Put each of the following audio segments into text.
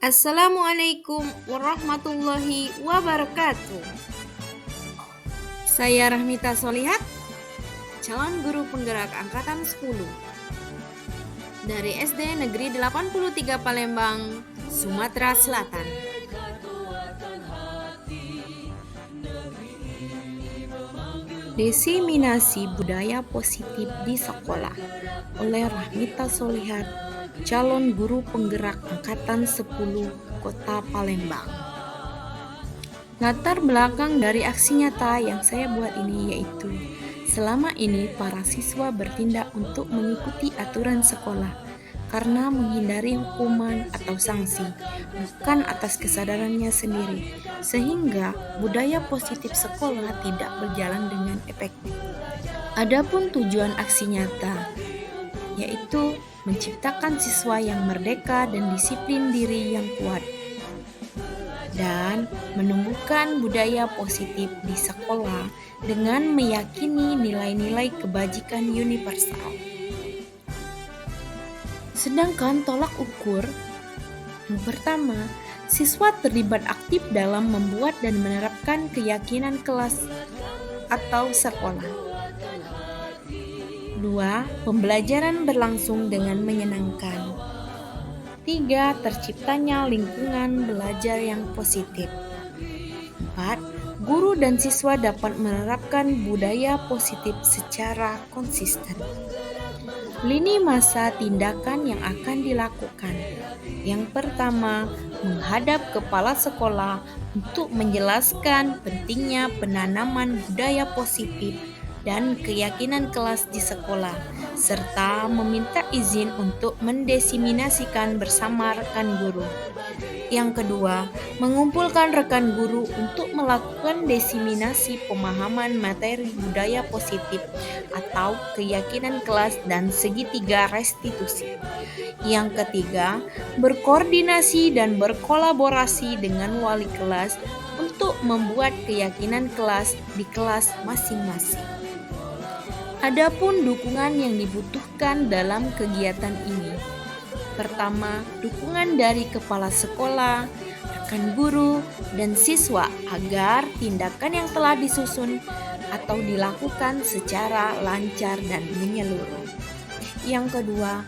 Assalamualaikum warahmatullahi wabarakatuh. Saya Rahmita Solihat, calon guru penggerak angkatan 10 dari SD Negeri 83 Palembang, Sumatera Selatan. Diseminasi budaya positif di sekolah oleh Rahmita Solihat, calon guru penggerak angkatan 10 Kota Palembang. Latar belakang dari aksi nyata yang saya buat ini yaitu selama ini para siswa bertindak untuk mengikuti aturan sekolah karena menghindari hukuman atau sanksi, bukan atas kesadarannya sendiri, sehingga budaya positif sekolah tidak berjalan dengan efektif. Adapun tujuan aksi nyata yaitu menciptakan siswa yang merdeka dan disiplin diri yang kuat, dan menumbuhkan budaya positif di sekolah dengan meyakini nilai-nilai kebajikan universal. Sedangkan tolak ukur yang pertama, siswa terlibat aktif dalam membuat dan menerapkan keyakinan kelas atau sekolah. 2. Pembelajaran berlangsung dengan menyenangkan. 3. Terciptanya lingkungan belajar yang positif. 4. Guru dan siswa dapat menerapkan budaya positif secara konsisten. Lini masa tindakan yang akan dilakukan. Yang pertama, menghadap kepala sekolah untuk menjelaskan pentingnya penanaman budaya positif dan keyakinan kelas di sekolah, serta meminta izin untuk mendeseminasikan bersama rekan guru. Yang kedua, mengumpulkan rekan guru untuk melakukan diseminasi pemahaman materi budaya positif atau keyakinan kelas dan segitiga restitusi. Yang ketiga, berkoordinasi dan berkolaborasi dengan wali kelas untuk membuat keyakinan kelas di kelas masing-masing. Adapun dukungan yang dibutuhkan dalam kegiatan ini. Pertama, dukungan dari kepala sekolah, rekan guru, dan siswa agar tindakan yang telah disusun atau dilakukan secara lancar dan menyeluruh. Yang kedua,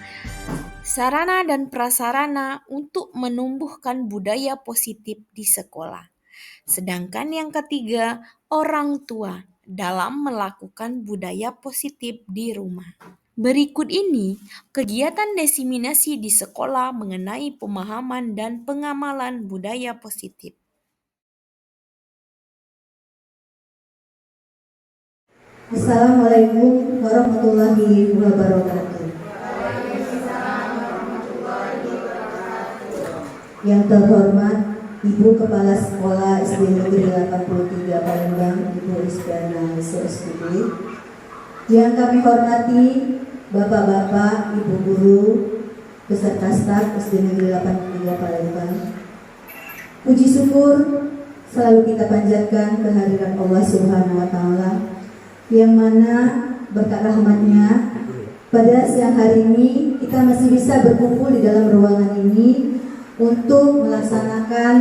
sarana dan prasarana untuk menumbuhkan budaya positif di sekolah. Sedangkan yang ketiga, orang tua dalam melakukan budaya positif di rumah. Berikut ini kegiatan diseminasi di sekolah mengenai pemahaman dan pengamalan budaya positif. Assalamualaikum warahmatullahi wabarakatuh. Yang terhormat Ibu Kepala Sekolah SD Negeri 83 Palembang, Ibu Rizkyana SSPD. Yang kami hormati Bapak-bapak, Ibu guru, beserta staf SD Negeri 83 Palembang. Puji syukur selalu kita panjatkan kehadiran Allah Subhanahu wa taala, yang mana berkat rahmatnya pada siang hari ini kita masih bisa berkumpul di dalam ruangan ini untuk melaksanakan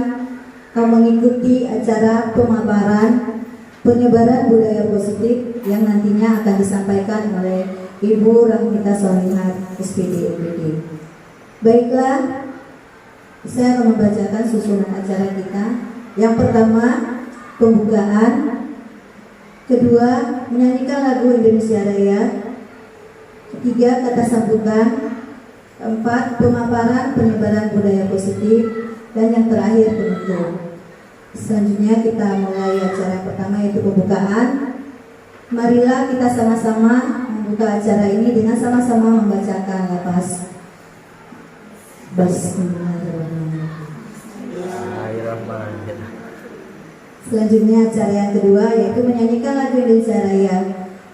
atau mengikuti acara pemaparan penyebaran budaya positif yang nantinya akan disampaikan oleh Ibu Rahmita Solihat SPD MPD. Baiklah, saya akan membacakan susunan acara kita. Yang pertama, pembukaan. Kedua, menyanyikan lagu Indonesia Raya. Ketiga, kata sambutan. Keempat, pemaparan penyebaran budaya positif. Dan yang terakhir, penutup. Selanjutnya kita mulai acara yang pertama, yaitu pembukaan. Marilah kita sama-sama membuka acara ini dengan sama-sama membacakan lafaz Bismillahirrahmanirrahim. Selanjutnya acara yang kedua, yaitu menyanyikan lagu Indonesia Raya.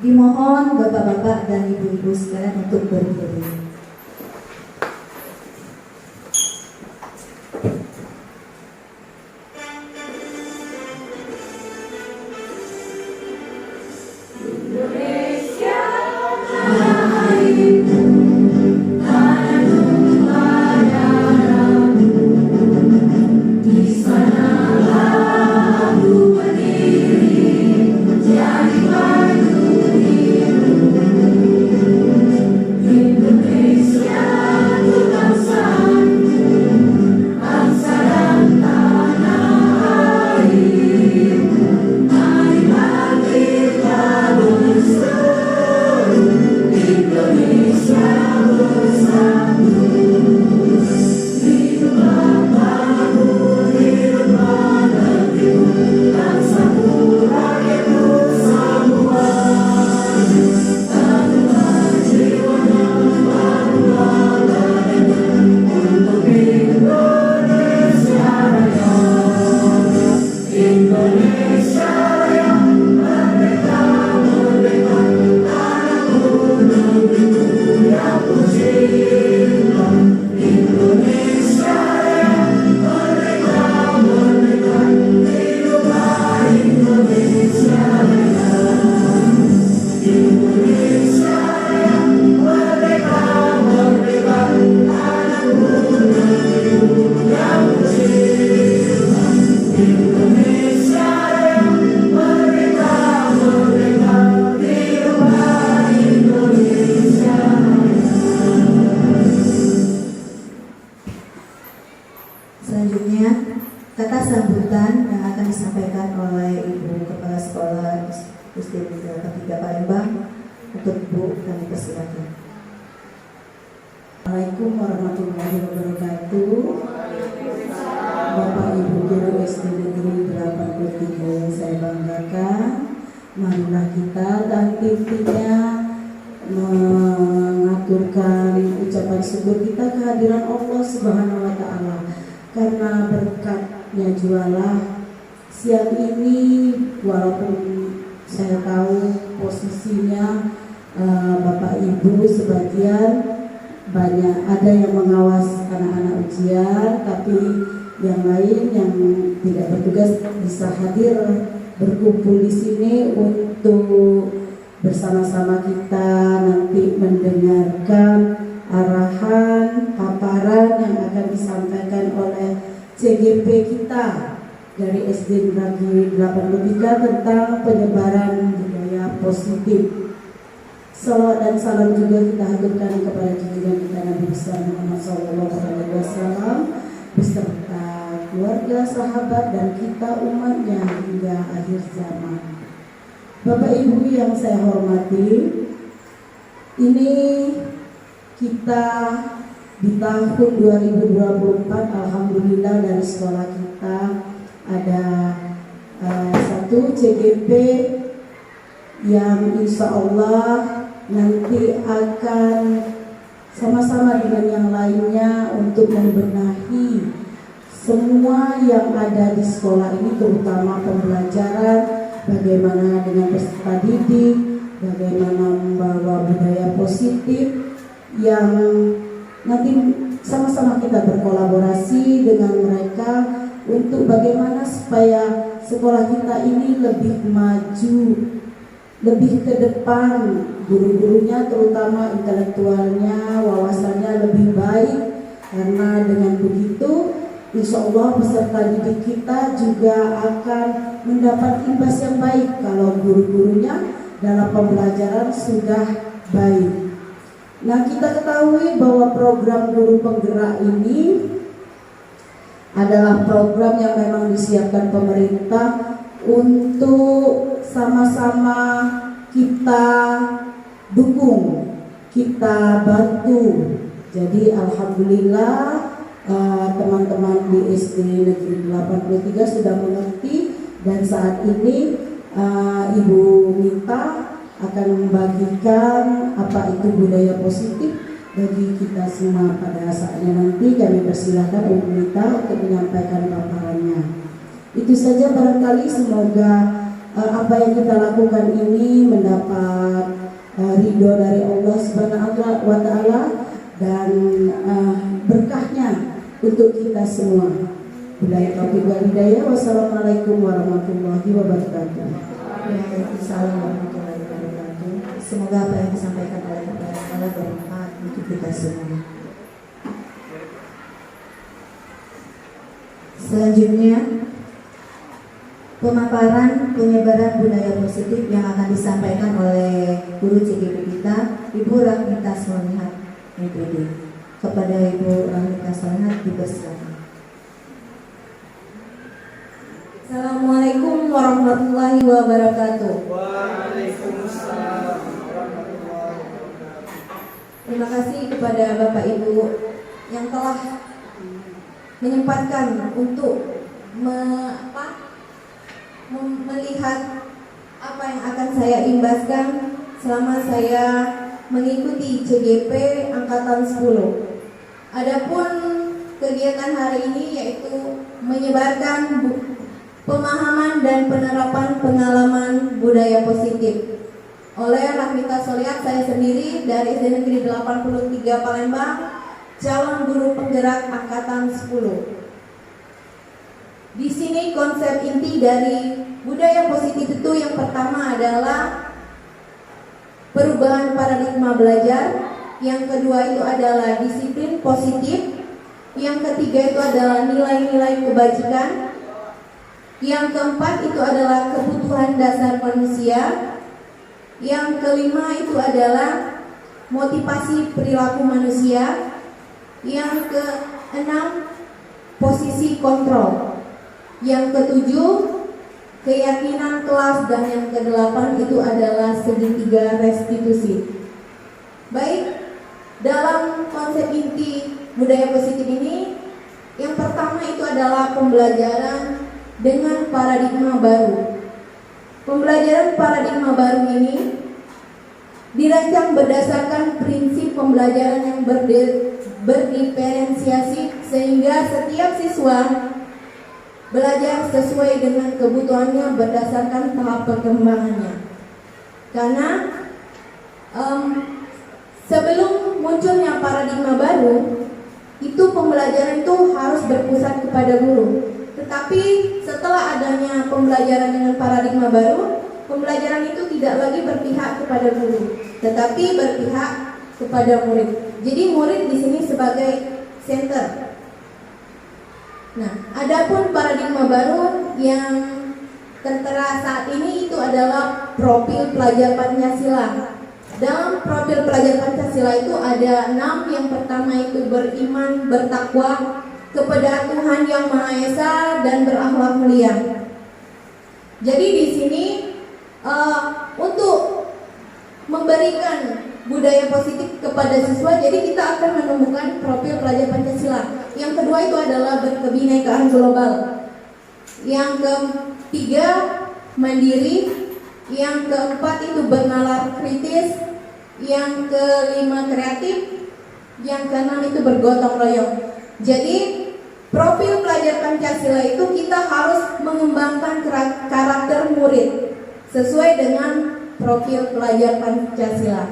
Dimohon bapak-bapak dan ibu-ibu sekalian untuk berdiri. Selanjutnya, kata sambutan yang akan disampaikan oleh Ibu Kepala Sekolah SD Negeri 3 Palembang. Untuk Ibu kami persilakan. Assalamualaikum warahmatullahi wabarakatuh. Bapak Ibu Guru SD Negeri 83 yang saya banggakan, marilah kita dan intinya mengaturkan ucapan syukur kita kehadiran Allah Subhanahu wa Ta'ala, karena berkatnya jualah siang ini, walaupun saya tahu posisinya Bapak Ibu sebagian banyak ada yang mengawas anak-anak ujian, tapi yang lain yang tidak bertugas bisa hadir berkumpul di sini untuk bersama-sama kita nanti mendengarkan arahan paparan yang akan disampaikan oleh CGP kita dari SD Negeri 83 tentang penyebaran budaya positif. Salawat dan salam juga kita haturkan kepada junjungan kita Nabi besar Muhammad SAW beserta keluarga, sahabat, dan kita umatnya hingga akhir zaman. Bapak Ibu yang saya hormati, ini kita di tahun 2024 alhamdulillah dari sekolah kita ada satu CGP yang insya Allah nanti akan sama-sama dengan yang lainnya untuk membenahi semua yang ada di sekolah ini, terutama pembelajaran, bagaimana dengan peserta didik, bagaimana membawa budaya positif yang nanti sama-sama kita berkolaborasi dengan mereka untuk bagaimana supaya sekolah kita ini lebih maju, lebih ke depan, guru-gurunya terutama intelektualnya, wawasannya lebih baik, karena dengan begitu insya Allah peserta didik kita juga akan mendapat imbas yang baik kalau guru-gurunya dalam pembelajaran sudah baik. Nah, kita ketahui bahwa program guru penggerak ini adalah program yang memang disiapkan pemerintah untuk sama-sama kita dukung, kita bantu. Jadi alhamdulillah teman-teman di SD Negeri 83 sudah mengerti, dan saat ini Ibu Mita akan membagikan apa itu budaya positif bagi kita semua. Pada saatnya nanti kami persilahkan Ibu Mita untuk menyampaikan paparannya. Itu saja barangkali, semoga apa yang kita lakukan ini mendapat ridho dari Allah Subhanahu wa Ta'ala dan berkahnya untuk kita semua. Billahi taufiq wal hidayah. Wassalamualaikum warahmatullahi wabarakatuh. Waalaikumsalam warahmatullahi wabarakatuh. Semoga apa yang disampaikan oleh Bapak Allah bermanfaat untuk kita semua. Selanjutnya, pemaparan penyebaran budaya positif yang akan disampaikan oleh guru CGP kita, Ibu Rahmita Solihat MPD. Kepada Ibu Rahmita Solihat dipersilakan. Assalamualaikum warahmatullahi wabarakatuh. Waalaikumsalam. Terima kasih kepada Bapak Ibu yang telah menyempatkan untuk melihat apa yang akan saya imbaskan selama saya mengikuti CGP Angkatan 10. Adapun kegiatan hari ini yaitu menyebarkan pemahaman dan penerapan pengalaman budaya positif oleh Rahmita Solihat, saya sendiri dari SD Negeri 83 Palembang, calon guru penggerak Angkatan 10. Di sini konsep inti dari budaya positif itu yang pertama adalah perubahan paradigma belajar, yang kedua itu adalah disiplin positif, yang ketiga itu adalah nilai-nilai kebajikan, yang keempat itu adalah kebutuhan dasar manusia, yang kelima itu adalah motivasi perilaku manusia, yang keenam posisi kontrol. Yang ketujuh, keyakinan kelas, dan yang kedelapan itu adalah segitiga restitusi. Baik, dalam konsep inti budaya positif ini, yang pertama itu adalah pembelajaran dengan paradigma baru. Pembelajaran paradigma baru ini dirancang berdasarkan prinsip pembelajaran yang berdiferensiasi, sehingga setiap siswa belajar sesuai dengan kebutuhannya berdasarkan tahap perkembangannya. Karena sebelum munculnya paradigma baru, itu pembelajaran itu harus berpusat kepada guru. Tetapi setelah adanya pembelajaran dengan paradigma baru, pembelajaran itu tidak lagi berpihak kepada guru, tetapi berpihak kepada murid. Jadi murid di sini sebagai center. Nah, adapun paradigma baru yang tertera saat ini itu adalah profil pelajar Pancasila. Dalam profil pelajar Pancasila itu ada 6. Yang pertama itu beriman, bertakwa kepada Tuhan Yang Maha Esa dan berakhlak mulia. Jadi di sini untuk memberikan budaya positif kepada siswa, jadi kita akan menemukan profil pelajar Pancasila. Yang kedua itu adalah berkebinekaan global. Yang ketiga mandiri. Yang keempat itu bernalar kritis. Yang kelima kreatif. Yang keenam itu bergotong royong. Jadi profil pelajar Pancasila itu kita harus mengembangkan karakter murid sesuai dengan profil pelajar Pancasila.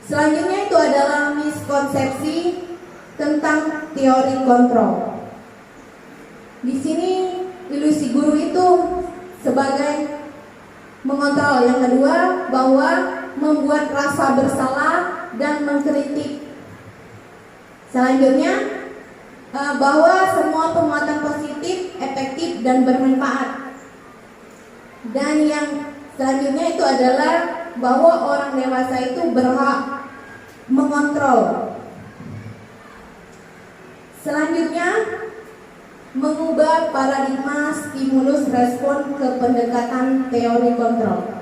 Selanjutnya itu adalah miskonsepsi tentang teori kontrol. Di sini ilusi guru itu sebagai mengontrol. Yang kedua, bahwa membuat rasa bersalah dan mengkritik. Selanjutnya, bahwa semua penguatan positif, efektif, dan bermanfaat. Dan yang selanjutnya itu adalah bahwa orang dewasa itu berhak mengontrol. Selanjutnya, mengubah paradigma stimulus respon ke pendekatan teori kontrol.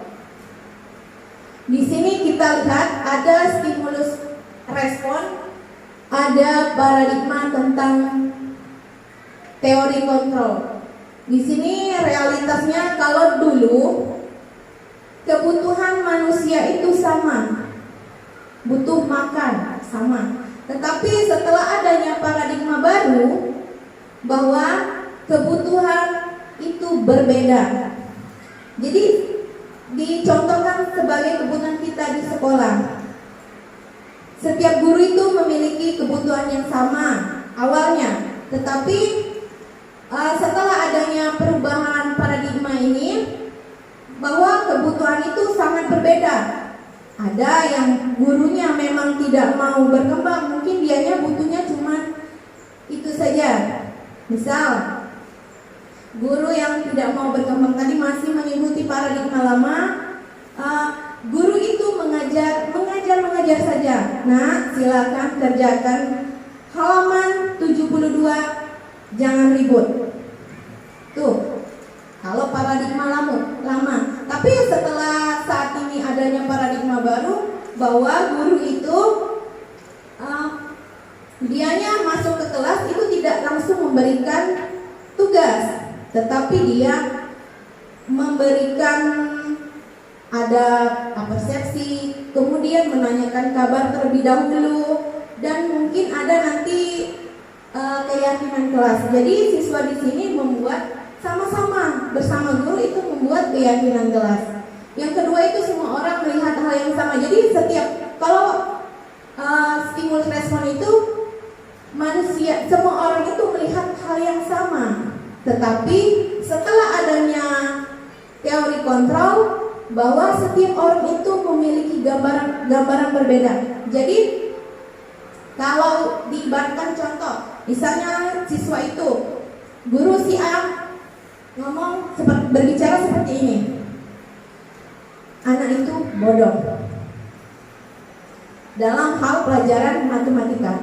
Di sini kita lihat ada stimulus respon, ada paradigma tentang teori kontrol. Di sini realitasnya kalau dulu kebutuhan manusia itu sama, butuh makan sama. Tetapi setelah adanya paradigma baru bahwa kebutuhan itu berbeda. Jadi dicontohkan sebagai kebutuhan kita di sekolah. Setiap guru itu memiliki kebutuhan yang sama awalnya, tetapi setelah adanya perubahan paradigma ini, bahwa kebutuhan itu sangat berbeda. Ada yang gurunya memang tidak mau berkembang, mungkin dianya butuhnya cuma itu saja. Misal, guru yang tidak mau berkembang tadi masih mengikuti paradigma lama, guru itu mengajar saja. Nah, silakan kerjakan halaman 72, jangan ribut. Tuh, kalau paradigma lama. Tapi setelah saat ini adanya paradigma baru, bahwa guru itu dianya masuk ke kelas itu tidak langsung memberikan tugas, tetapi dia memberikan ada persepsi, kemudian menanyakan kabar terlebih dahulu, dan mungkin ada nanti keyakinan kelas. Jadi siswa di sini membuat sama-sama bersama guru itu membuat keyakinan kelas. Yang kedua itu semua orang melihat hal yang sama. Jadi setiap kalau stimulus respon itu manusia, semua orang itu melihat hal yang sama. Tetapi setelah adanya teori kontrol, bahwa setiap orang itu memiliki gambaran berbeda. Jadi kalau diibaratkan contoh, misalnya siswa itu, guru si A berbicara seperti ini, anak itu bodoh dalam hal pelajaran matematika.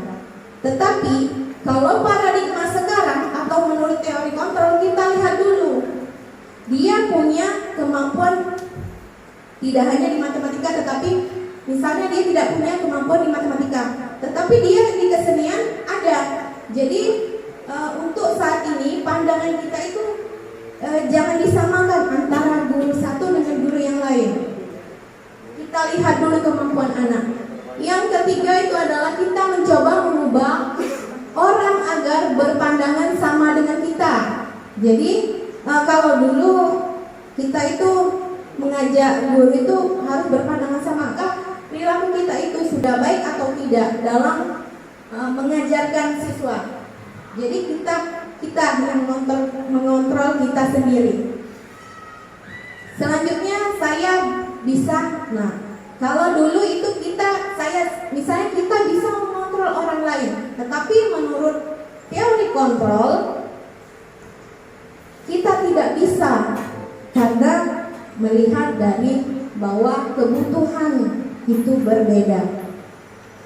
Tetapi kalau paradigma sekarang menurut teori kontrol, kita lihat dulu dia punya kemampuan tidak hanya di matematika, tetapi misalnya dia tidak punya kemampuan di matematika, tetapi dia di kesenian ada. Jadi untuk saat ini pandangan kita itu jangan disamakan antara guru satu dengan guru yang lain. Kita lihat dulu kemampuan anak. Yang ketiga itu adalah kita mencoba mengubah orang agar berpandangan sama dengan kita. Jadi kalau dulu kita itu mengajak guru itu harus berpandangan sama, maka perilaku kita itu sudah baik atau tidak dalam mengajarkan siswa. Jadi kita yang mengontrol kita sendiri. Selanjutnya saya bisa, kalau dulu itu misalnya kita bisa mengontrol orang lain, tetapi menurut teori kontrol kita tidak bisa, karena melihat dari bahwa kebutuhan itu berbeda.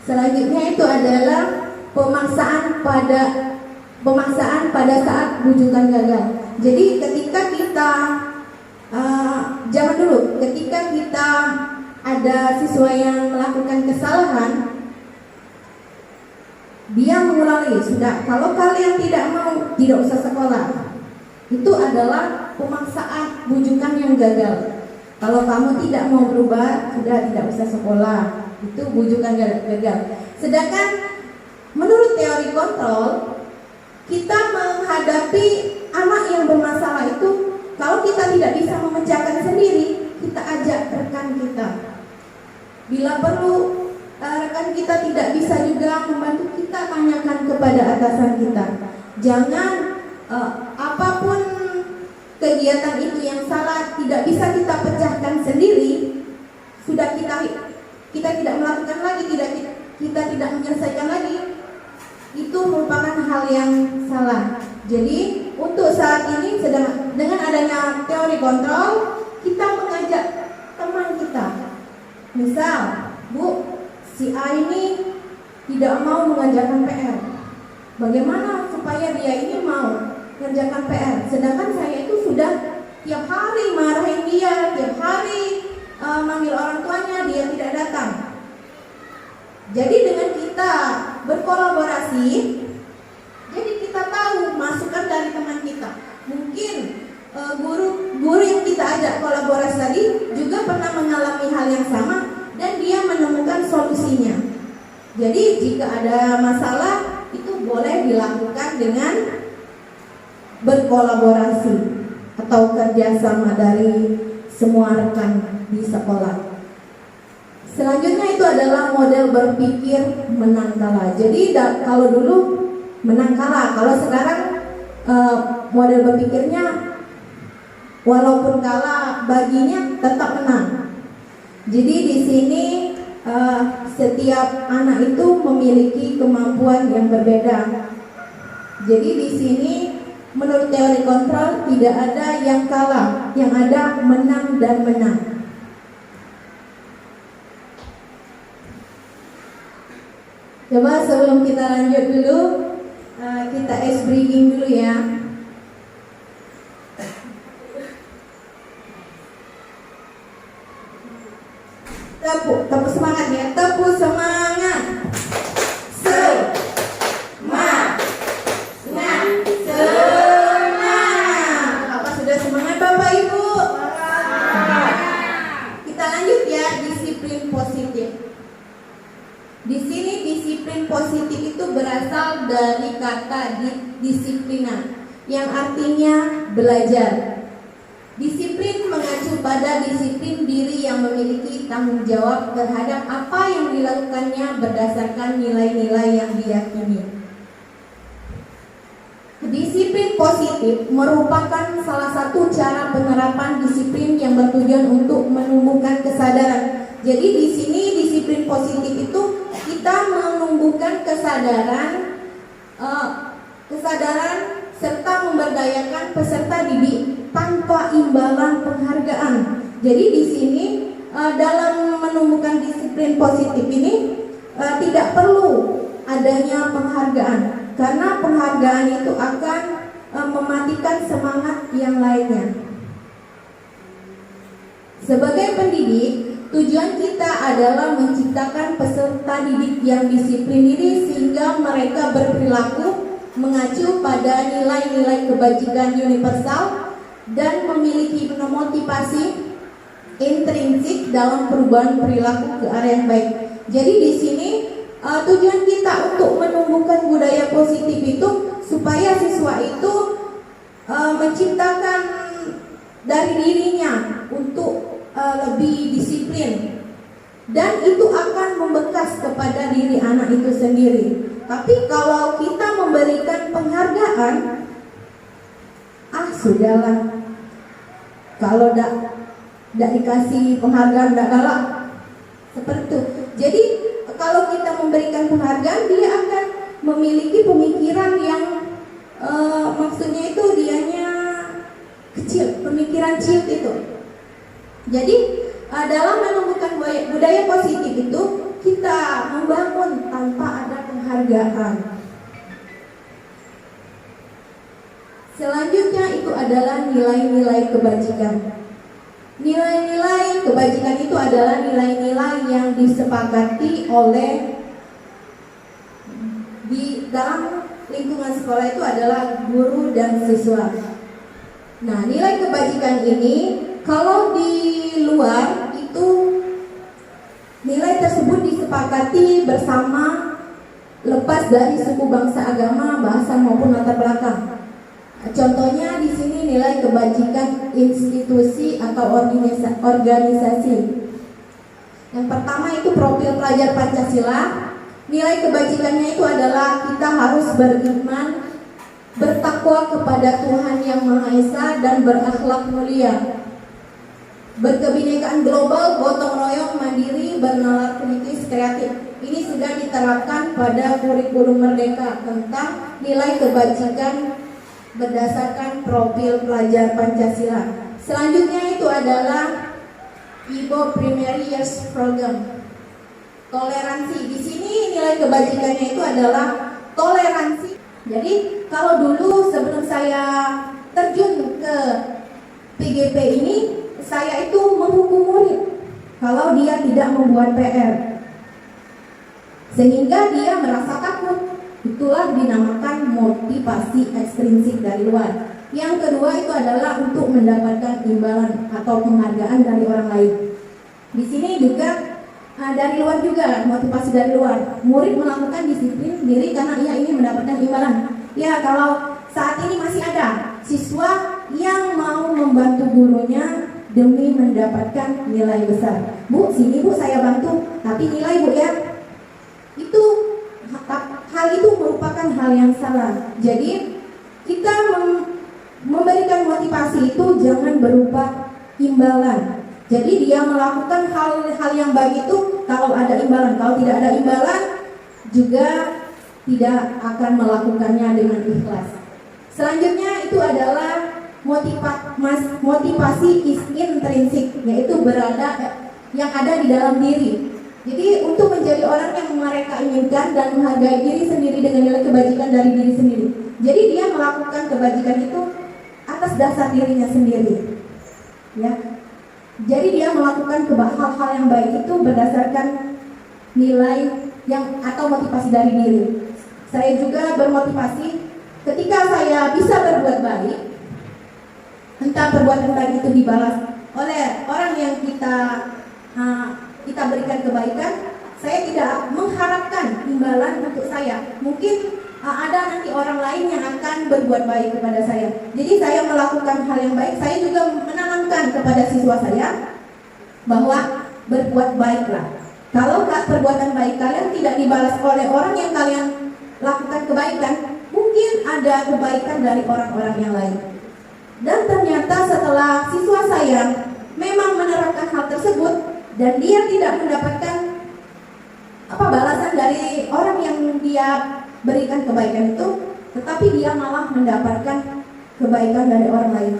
Selanjutnya itu adalah pemaksaan pada saat bujukan gagal. Jadi ketika kita zaman dulu, ketika kita ada siswa yang melakukan kesalahan, dia mengulangi, sudah, kalau kalian tidak mau, tidak usah sekolah. Itu adalah pemaksaan bujukan yang gagal. Kalau kamu tidak mau berubah, sudah, tidak usah sekolah. Itu bujukan gagal. Sedangkan menurut teori kontrol, kita menghadapi anak yang bermasalah itu, kalau kita tidak bisa memecahkan sendiri, kita ajak rekan kita. Bila perlu rekan kita tidak bisa juga membantu, kita tanyakan kepada atasan kita. Jangan apapun kegiatan itu yang salah tidak bisa kita pecahkan sendiri, sudah kita tidak melakukan lagi, kita tidak menyelesaikan lagi, itu merupakan hal yang salah. Jadi untuk saat ini dengan adanya teori kontrol, kita mengajak teman kita. Misal, Bu, si A ini tidak mau mengerjakan PR. Bagaimana supaya dia ini mau mengerjakan PR? Sedangkan saya itu sudah tiap hari marahin dia, tiap hari manggil orang tuanya, dia tidak datang. Jadi dengan kita berkolaborasi, jadi kita tahu masukan dari teman kita. Mungkin guru yang kita ajak kolaborasi tadi juga pernah mengalami hal yang sama dan dia menemukan solusinya. Jadi jika ada masalah itu boleh dilakukan dengan berkolaborasi atau kerjasama dari semua rekan di sekolah. Selanjutnya itu adalah model berpikir menang kalah. Jadi kalau dulu menang kalah, kalau sekarang model berpikirnya walaupun kalah baginya tetap menang. Jadi di sini setiap anak itu memiliki kemampuan yang berbeda. Jadi di sini menurut teori kontrol tidak ada yang kalah, yang ada menang dan menang. Coba sebelum kita lanjut dulu, kita ice breaking dulu ya. Tepuk semangat ya, tepuk semangat. Apa sudah semangat Bapak Ibu? Kita lanjut ya, disiplin positif. Di sini disiplin positif itu berasal dari kata disiplina yang artinya belajar. Disiplin mengacu pada disiplin diri yang memiliki tanggung jawab terhadap apa yang dilakukannya berdasarkan nilai-nilai yang diyakini. Disiplin positif merupakan salah satu cara penerapan disiplin yang bertujuan untuk menumbuhkan kesadaran. Jadi di sini disiplin positif itu kita menumbuhkan kesadaran serta memberdayakan peserta didik tanpa imbalan penghargaan. Jadi di sini dalam menumbuhkan disiplin positif ini tidak perlu adanya penghargaan, karena penghargaan itu akan mematikan semangat yang lainnya. Sebagai pendidik, tujuan kita adalah menciptakan peserta didik yang disiplin diri sehingga mereka berperilaku mengacu pada nilai-nilai kebajikan universal dan memiliki motivasi intrinsik dalam perubahan perilaku ke arah yang baik. Jadi di sini tujuan kita untuk menumbuhkan budaya positif itu supaya siswa itu menciptakan dari dirinya untuk lebih disiplin, dan itu akan membekas kepada diri anak itu sendiri. Tapi kalau kita memberikan penghargaan, sudahlah, kalau tidak dikasih penghargaan tidak galak, seperti itu. Jadi kalau kita memberikan penghargaan, dia akan memiliki pemikiran yang maksudnya itu dianya kecil, pemikiran ciut itu. Jadi dalam menumbuhkan budaya positif itu kita membangun tanpa ada penghargaan. Selanjutnya itu adalah nilai-nilai kebajikan. Nilai-nilai kebajikan itu adalah nilai-nilai yang disepakati oleh di dalam lingkungan sekolah itu adalah guru dan siswa. Nah, nilai kebajikan ini kalau di luar itu nilai tersebut disepakati bersama lepas dari suku, bangsa, agama, bahasa maupun latar belakang. Contohnya di sini nilai kebajikan institusi atau organisasi. Yang pertama itu profil pelajar Pancasila. Nilai kebajikannya itu adalah kita harus beriman, bertakwa kepada Tuhan Yang Maha Esa dan berakhlak mulia. Berkebinekaan global, gotong royong, mandiri, bernalar kritis, kreatif. Ini sudah diterapkan pada kurikulum Merdeka tentang nilai kebajikan berdasarkan profil pelajar Pancasila. Selanjutnya itu adalah IBO Primary Years Program. Toleransi. Di sini nilai kebajikannya itu adalah toleransi. Jadi kalau dulu sebelum saya terjun ke PGP ini, saya itu menghukum murid kalau dia tidak membuat PR, sehingga dia merasa takut. Itulah dinamakan motivasi ekstrinsik dari luar. Yang kedua itu adalah untuk mendapatkan imbalan atau penghargaan dari orang lain. Di sini juga dari luar juga, motivasi dari luar. Murid melakukan disiplin diri karena ia ingin mendapatkan imbalan. Ya, kalau saat ini masih ada siswa yang mau membantu gurunya demi mendapatkan nilai besar. Bu, sini Bu saya bantu, tapi nilai Bu ya. Itu hal itu merupakan hal yang salah. Jadi kita memberikan motivasi itu jangan berupa imbalan. Jadi dia melakukan hal-hal yang baik itu kalau ada imbalan. Kalau tidak ada imbalan juga tidak akan melakukannya dengan ikhlas. Selanjutnya itu adalah motivasi intrinsik, yaitu yang ada di dalam diri. Jadi untuk menjadi orang yang mereka inginkan dan menghargai diri sendiri dengan nilai kebajikan dari diri sendiri. Jadi dia melakukan kebajikan itu atas dasar dirinya sendiri. Ya. Jadi dia melakukan hal-hal yang baik itu berdasarkan nilai yang atau motivasi dari diri. Saya juga bermotivasi ketika saya bisa berbuat baik, entah perbuatan baik itu dibalas oleh orang yang kita berikan kebaikan. Saya tidak mengharapkan imbalan untuk saya. Mungkin ada nanti orang lain yang akan berbuat baik kepada saya. Jadi saya melakukan hal yang baik. Saya juga menanamkan kepada siswa saya bahwa berbuat baiklah. Kalau perbuatan baik kalian tidak dibalas oleh orang yang kalian lakukan kebaikan, mungkin ada kebaikan dari orang-orang yang lain. Dan ternyata setelah siswa saya memang menerapkan hal tersebut dan dia tidak mendapatkan balasan dari orang yang dia berikan kebaikan itu, tetapi dia malah mendapatkan kebaikan dari orang lain.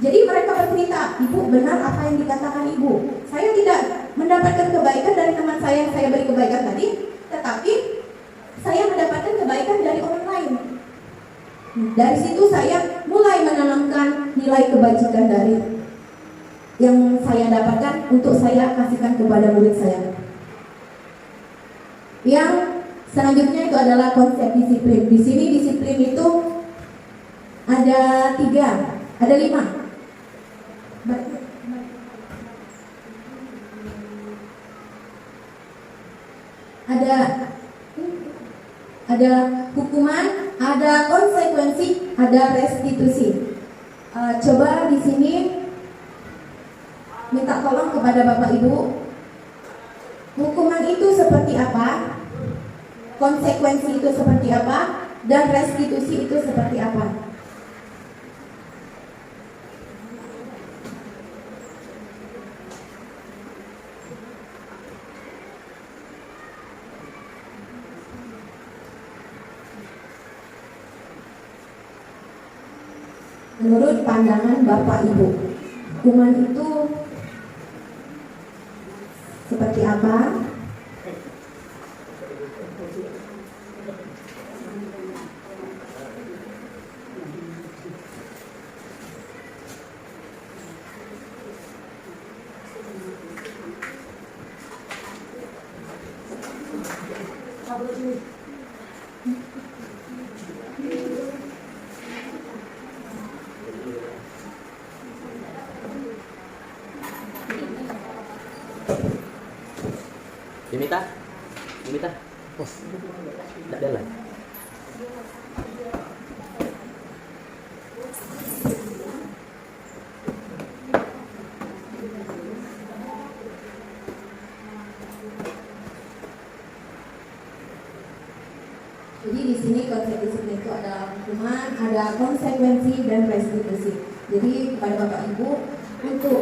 Jadi mereka bercerita, Ibu benar apa yang dikatakan Ibu. Saya tidak mendapatkan kebaikan dari teman saya yang saya beri kebaikan tadi, tetapi saya mendapatkan kebaikan dari orang lain. Dari situ saya mulai menanamkan nilai kebajikan dari yang saya dapatkan untuk saya kasihkan kepada murid saya. Yang selanjutnya itu adalah konsep disiplin. Di sini disiplin itu ada 5. Ada hukuman, ada konsekuensi, ada restitusi. Coba di sini minta tolong kepada Bapak Ibu, hukuman itu seperti apa, konsekuensi itu seperti apa, dan restitusi itu seperti apa. Menurut pandangan Bapak Ibu, hukuman itu seperti apa? Dimita, tidak ada lah. Jadi di sini konsep disiplin itu ada hukuman, ada konsekuensi dan restitusi. Jadi kepada Bapak Ibu untuk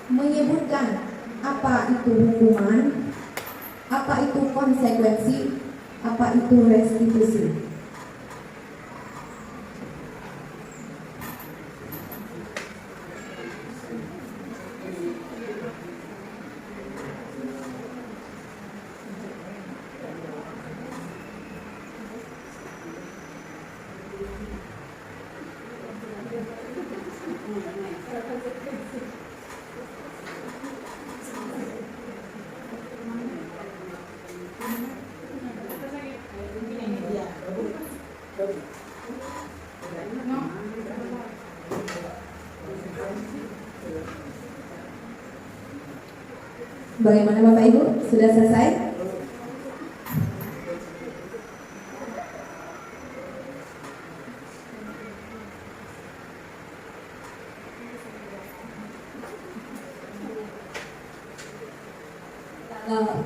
menyebutkan apa itu hukuman, apa itu konsekuensi, apa itu restitusi. Bagaimana Bapak Ibu? Sudah selesai?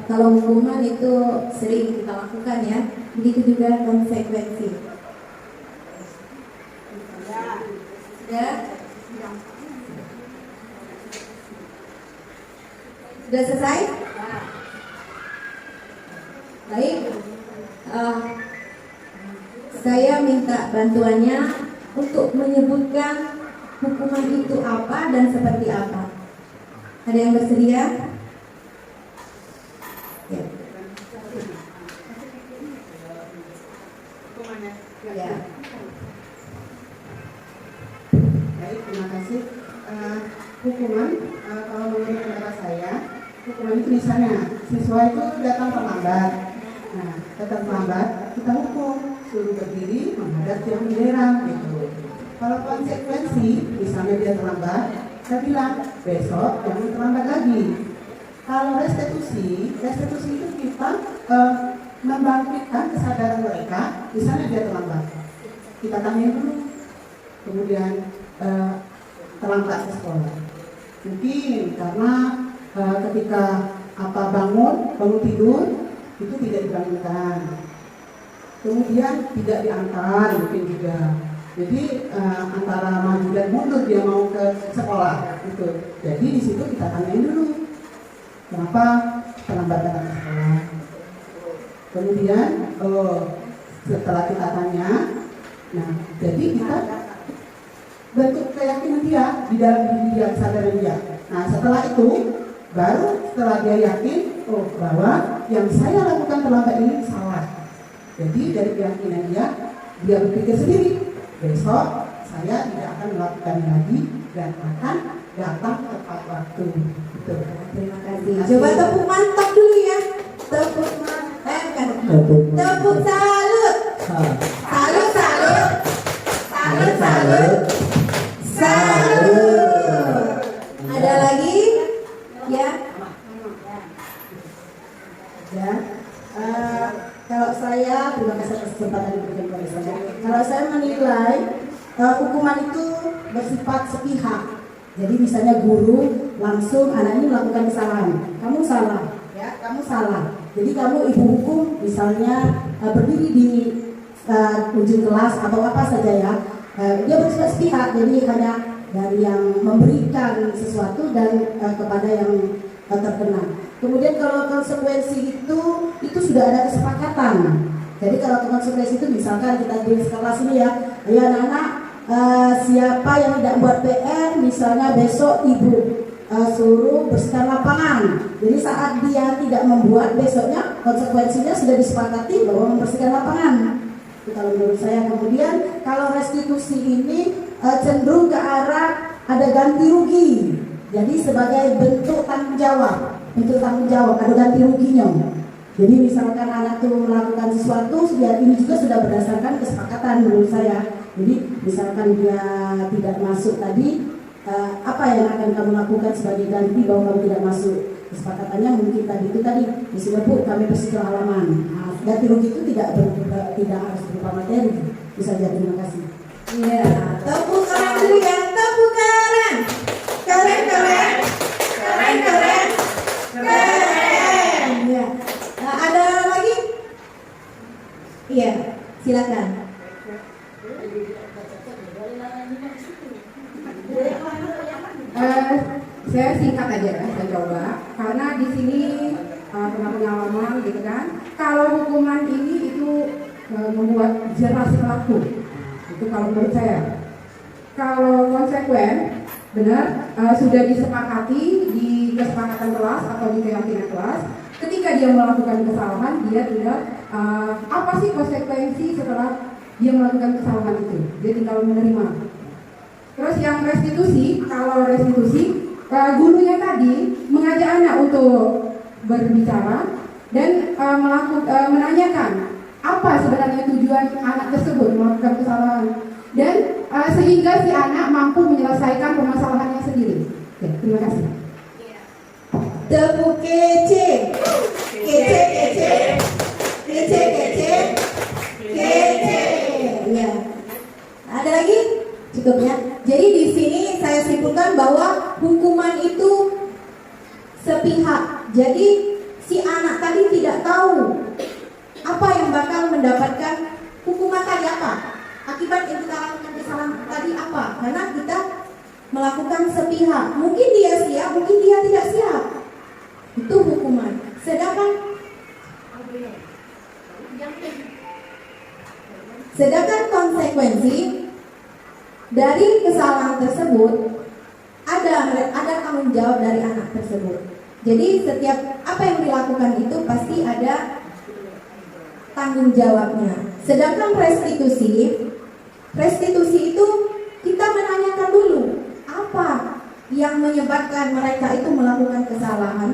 Kalau hukuman itu sering kita lakukan ya, begitu juga konsekuensi. Sudah selesai? Baik, saya minta bantuannya untuk menyebutkan hukuman itu apa dan seperti apa. Ada yang bersedia? Ya. Ya. Baik, terima kasih. Hukuman, kalau menurut pendapat saya, hukuman itu misalnya siswa itu datang terlambat. Nah, datang terlambat, kita hukum, suruh berdiri menghadap tiang bendera gitu. Kalau konsekuensi, misalnya dia terlambat, saya bilang besok jangan terlambat lagi. Kalau restitusi itu kita membangkitkan kesadaran mereka, misalnya dia terlambat, kita tanya dulu, kemudian terlambat ke sekolah. Mungkin karena ketika bangun tidur itu tidak dibangunkan, kemudian tidak diantar mungkin juga. Jadi antara maju dan mundur dia mau ke sekolah gitu. Jadi di situ kita tanyain dulu kenapa terlambat datang ke sekolah. Kemudian setelah kita tanya, nah jadi kita bentuk keyakinan dia di dalam diri dia, kesadaran dia. Nah setelah itu baru setelah dia yakin bahwa yang saya lakukan terlambat ini salah. Jadi dari keyakinan dia dia berpikir sendiri, besok saya tidak akan melakukan lagi dan akan datang tepat waktu. Betul. Terima kasih. Coba tepuk mantap dulu ya. Tepuk mantap. Tepuk salut. Salut, salut. Salut, salut. Salut. Ada lagi? Ya. Ya, kalau saya, terima kasih atas kesempatan diberikan kepada saya. Kalau saya menilai hukuman itu bersifat sepihak. Jadi misalnya guru langsung anak ini melakukan kesalahan, kamu salah, ya, kamu salah. Jadi kamu ibu hukum misalnya berdiri di ujung kelas atau apa saja ya, dia bersifat sepihak. Jadi hanya dari yang memberikan sesuatu dan kepada yang terkena. Kemudian kalau konsekuensi itu sudah ada kesepakatan. Jadi kalau konsekuensi itu misalkan kita di kelas ini ya, ayo anak-anak, siapa yang tidak buat PR, misalnya besok ibu suruh bersihkan lapangan. Jadi saat dia tidak membuat, besoknya konsekuensinya sudah disepakati bahwa membersihkan lapangan. Itu kalau menurut saya. Kemudian kalau restitusi ini cenderung ke arah ada ganti rugi. Jadi sebagai bentuk tanggung jawab. Ada ganti ruginya. Jadi misalkan anak itu melakukan sesuatu, ya ini juga sudah berdasarkan kesepakatan menurut saya. Jadi misalkan dia tidak masuk tadi, apa yang akan kamu lakukan sebagai ganti bahwa kamu tidak masuk? Kesepakatannya mungkin itu tadi, misalnya Bu, kami bersihkan halaman. Nah, ganti rugi itu tidak harus berupa materi. Bisa jadi. Terima kasih. Iya, tepuk tangan dulu ya, tepuk tangan. Keren, keren. Keren, keren. Keren. Ya. Nah, ada lagi? Iya, silakan. Saya singkat aja ya, saya coba karena di sini pernah pengalaman gitu kan. Kalau hukuman ini itu membuat jelas pelaku, itu kalau menurut saya. Kalau konsekuen, benar sudah disepakati di kesepakatan kelas atau di keyakinan kelas. Ketika dia melakukan kesalahan, dia tidak apa sih konsekuensi setelah dia melakukan kesalahan itu? Dia tinggal menerima. Terus yang restitusi, kalau restitusi, gurunya tadi mengajak anak untuk berbicara dan menanyakan apa sebenarnya tujuan anak tersebut melakukan kesalahan dan sehingga si anak mampu menyelesaikan permasalahannya sendiri. Oke, terima kasih. Tepuk kece. Kece, kece. Kece, kece. Kece. Ya. Ada lagi? Cukup ya. Jadi di sini saya simpulkan bahwa hukuman itu sepihak. Jadi si anak tadi tidak tahu apa yang bakal mendapatkan hukuman tadi apa. Akibat yang kita lakukan kesalahan tadi apa? Karena kita melakukan sepihak. Mungkin dia siap, mungkin dia tidak siap. Itu hukuman. Sedangkan konsekuensi dari kesalahan tersebut ada tanggung jawab dari anak tersebut. Jadi setiap apa yang dilakukan itu pasti ada tanggung jawabnya. Sedangkan restitusi itu kita menanyakan dulu apa yang menyebabkan mereka itu melakukan kesalahan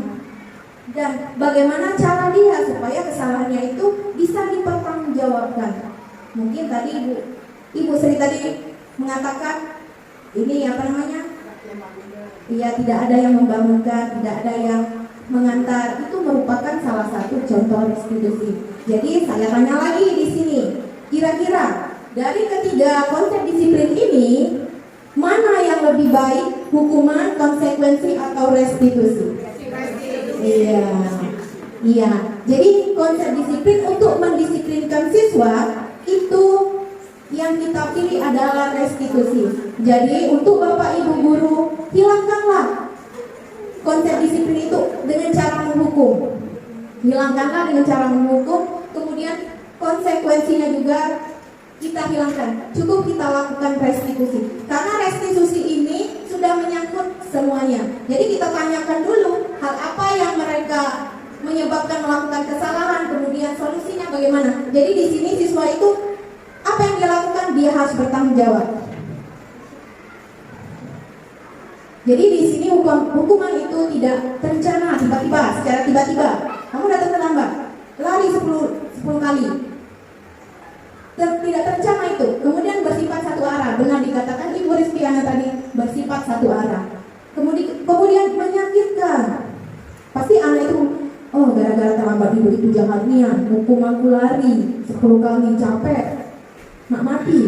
dan bagaimana cara dia supaya kesalahannya itu bisa dipertanggungjawabkan. Mungkin tadi Ibu Sri tadi mengatakan ini iya, tidak ada yang membangunkan, tidak ada yang mengantar. Itu merupakan salah satu contoh restitusi. Jadi saya tanya lagi di sini, kira-kira dari ketiga konsep disiplin ini mana yang lebih baik, hukuman, konsekuensi, atau restitusi? Iya. Jadi konsep disiplin untuk mendisiplinkan siswa itu yang kita pilih adalah restitusi. Jadi untuk Bapak Ibu guru, hilangkanlah konsep disiplin itu dengan cara menghukum. Hilangkanlah dengan cara menghukum, kemudian konsekuensinya juga kita hilangkan. Cukup kita lakukan restitusi. Karena restitusi ini sudah menyangkut semuanya. Jadi kita tanyakan dulu hal apa yang mereka menyebabkan melakukan kesalahan, kemudian solusinya bagaimana. Jadi di sini siswa itu apa yang dia harus bertanggung jawab. Jadi di sini hukuman itu tidak terencana tiba-tiba, secara tiba-tiba. Kamu datang terlambat, lari 10 kali. Tidak terencana itu. Kemudian bersifat satu arah. Benar dikatakan Ibu Rizkiana tadi, bersifat satu arah. Kemudian menyakitkan. Pasti anak itu, oh gara-gara terlambat ibu itu jahat niat, hukum aku lari 10 kali, capek, nak mati.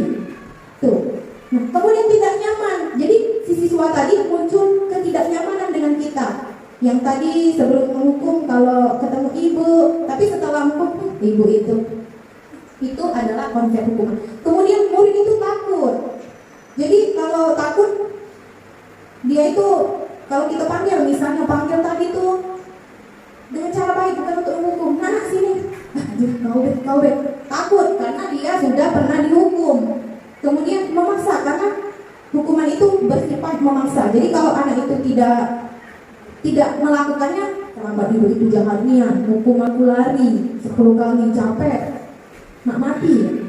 Tuh. Nah, kemudian tidak nyaman. Jadi si siswa tadi muncul ketidaknyamanan dengan kita. Yang tadi sebelum menghukum kalau ketemu ibu, tapi setelah menghukum ibu itu adalah konsep hukuman. Kemudian murid itu takut. Jadi kalau takut, dia itu kalau kita panggil, misalnya panggil tadi tuh dengan cara baik, bukan untuk menghukum. Nah, sini, kau bet, takut karena dia sudah pernah dihukum. Kemudian memaksa karena hukuman itu bersifat memaksa. Jadi kalau anak itu tidak melakukannya, terlambat ibu itu jahat niat, hukum aku lari 10 kali, capek, nak mati.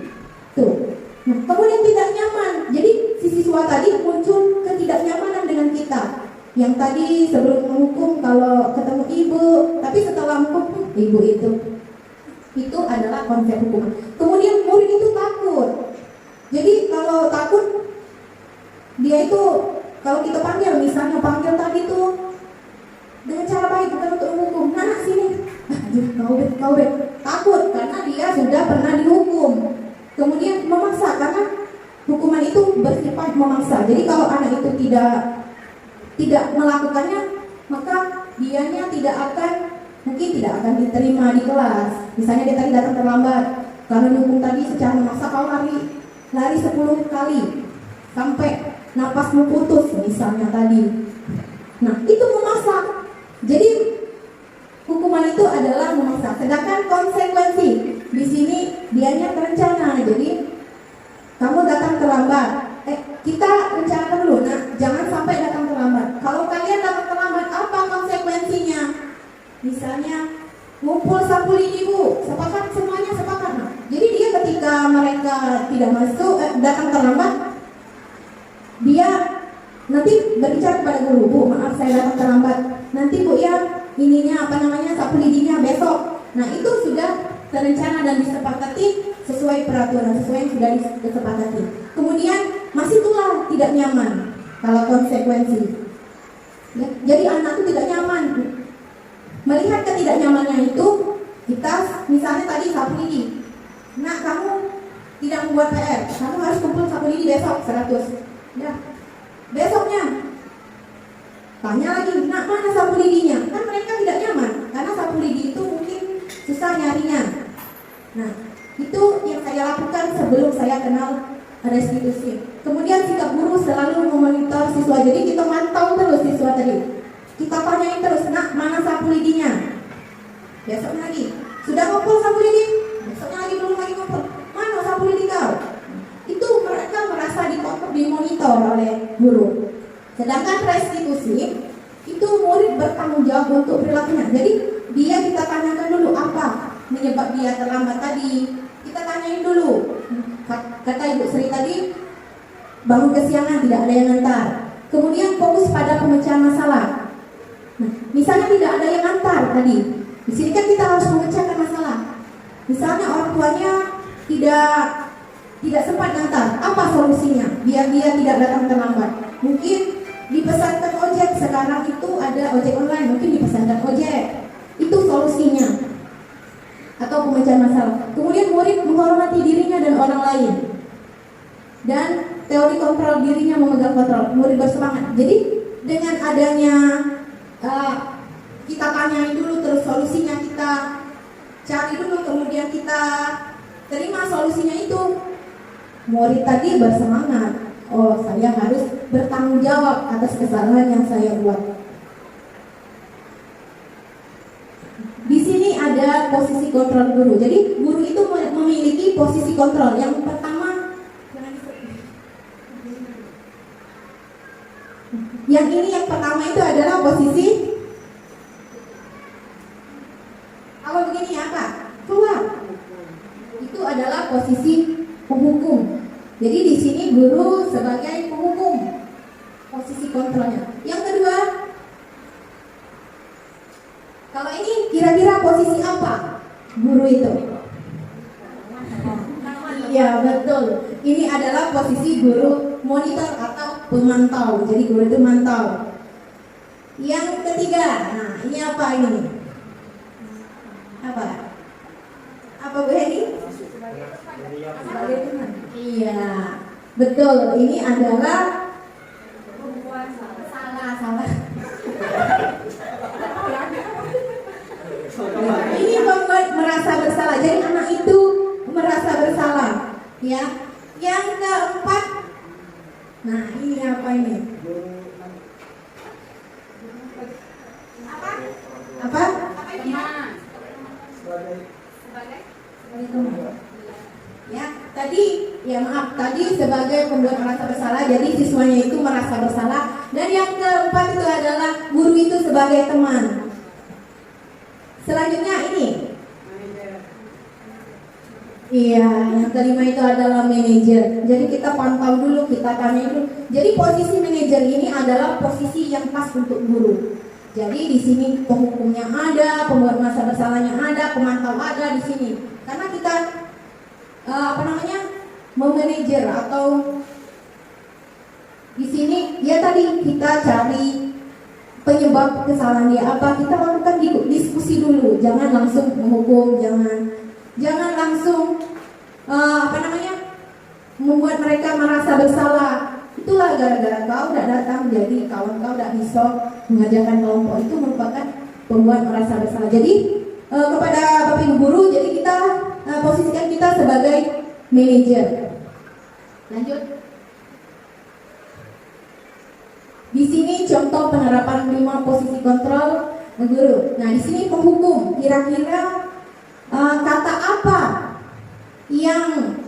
Tuh. Nah, kemudian tidak nyaman. Jadi si siswa tadi muncul ketidaknyamanan dengan kita. Yang tadi sebelum menghukum kalau ketemu ibu, tapi setelah menghukum ibu itu adalah konsep hukuman. Kemudian murid itu takut. Jadi kalau takut, dia itu kalau kita panggil, misalnya panggil tadi tuh dengan cara baik, bukan untuk menghukum. Nah, sini, kau bet, takut karena dia sudah pernah dihukum. Kemudian memaksa karena hukuman itu bersifat memaksa. Jadi kalau anak itu tidak melakukannya, maka dianya mungkin tidak akan diterima di kelas. Misalnya dia tadi datang terlambat, karena dihukum tadi secara memaksa kau lari 10 kali sampai napasmu putus misalnya tadi. Nah, itu memaksa. Jadi hukuman itu adalah memaksa. Sedangkan konsekuensi di sini dianya terencana. Jadi kamu datang terlambat. Kita rencanakan dulu. Nah, jangan sampai datang terlambat. Kalau kalian datang terlambat, apa konsekuensinya? Misalnya ngumpul sapu lidi bu, sepakat semuanya sepakat. Nah, jadi dia ketika mereka tidak masuk, datang terlambat, dia nanti berbicara kepada guru, bu maaf saya datang terlambat. Nanti bu ya sapu lidinya besok. Nah itu sudah terencana dan disepakati sesuai peraturan, sesuai yang sudah disepakati. Kemudian masih pula tidak nyaman kalau konsekuensi. Ya, jadi anak itu tidak nyaman. Melihat ketidaknyamannya itu, kita misalnya tadi sapu lidi. Nah kamu tidak membuat PR, kamu harus kumpul sapu lidi besok 100. Ya, besoknya tanya lagi, nak mana sapu lidinya? Kan mereka tidak nyaman karena sapu lidi itu mungkin susah nyarinya. Nah itu yang saya lakukan sebelum saya kenal restitusi. Kemudian sikap guru selalu memonitor siswa. Jadi kita mantau terus siswa tadi. Kita tanyain terus, nak mana sapu lidinya? Besok lagi, sudah ngumpul sapu lidi? Besoknya lagi belum lagi ngumpul. Mana sapu lidi kau? Itu mereka merasa dimonitor oleh guru. Sedangkan restitusi itu murid bertanggung jawab untuk perilakunya. Jadi dia kita tanyakan dulu apa menyebab dia terlambat tadi. Kita tanyain dulu. Kata Ibu Sri tadi, bangun kesiangan, tidak ada yang antar. Kemudian fokus pada pemecahan masalah. Nah, misalnya tidak ada yang antar tadi. Di sini kan kita harus memecahkan masalah. Misalnya orang tuanya tidak sempat antar. Apa solusinya? Biar dia tidak datang terlambat. Mungkin dipesankan ojek. Sekarang itu ada ojek online. Mungkin dipesankan ojek. Itu solusinya. Atau pemecahan masalah. Kemudian murid menghormati dirinya dan orang lain. Dan teori kontrol dirinya memegang kontrol. Murid bersemangat. Jadi dengan adanya kita tanyain dulu, terus solusinya kita cari dulu, kemudian kita terima solusinya itu, murid tadi bersemangat. Oh, saya harus bertanggung jawab atas kesalahan yang saya buat. Di sini ada posisi kontrol guru. Jadi guru itu memiliki posisi kontrol. Yang pertama, yang pertama itu adalah posisi. Kalau begini apa? Keluar. Itu adalah posisi penghukum. Jadi di sini guru sebagai penghukum, posisi kontrolnya. Yang kedua, kalau ini kira-kira posisi apa guru itu? Iya betul. Ini adalah posisi guru monitor atau pemantau. Jadi guru itu mantau. Yang ketiga, nah ini apa ini? Apa? Apa Bu Heni? Sebagai teman. Iya, betul. Ini adalah salah. Ini membuat merasa bersalah. Jadi anak itu merasa bersalah. Ya. Yang keempat, nah ini apa ini? Apa? Sebagai teman. Ya, tadi sebagai pembuat merasa bersalah, jadi siswanya itu merasa bersalah. Dan yang keempat itu adalah guru itu sebagai teman. Selanjutnya ini. Iya, yang kelima itu adalah manajer. Jadi kita pantau dulu, kita tanya dulu. Jadi posisi manajer ini adalah posisi yang pas untuk guru. Jadi di sini penghukumnya ada, pembuat merasa bersalahnya ada, pemantau ada di sini. Karena kita memanajer atau di sini ya tadi kita cari penyebab kesalahan dia apa, kita lakukan diskusi dulu, jangan langsung menghukum, jangan langsung membuat mereka merasa bersalah. Itulah gara-gara kau tidak datang, jadi kawan kau tidak bisa mengajarkan kelompok, itu merupakan pembuat merasa bersalah. Jadi kepada Bapak Ibu guru, jadi kita posisikan kita sebagai manajer. Lanjut. Di sini contoh penerapan 5 posisi kontrol guru. Nah, di sini penghukum. Kira-kira kata apa yang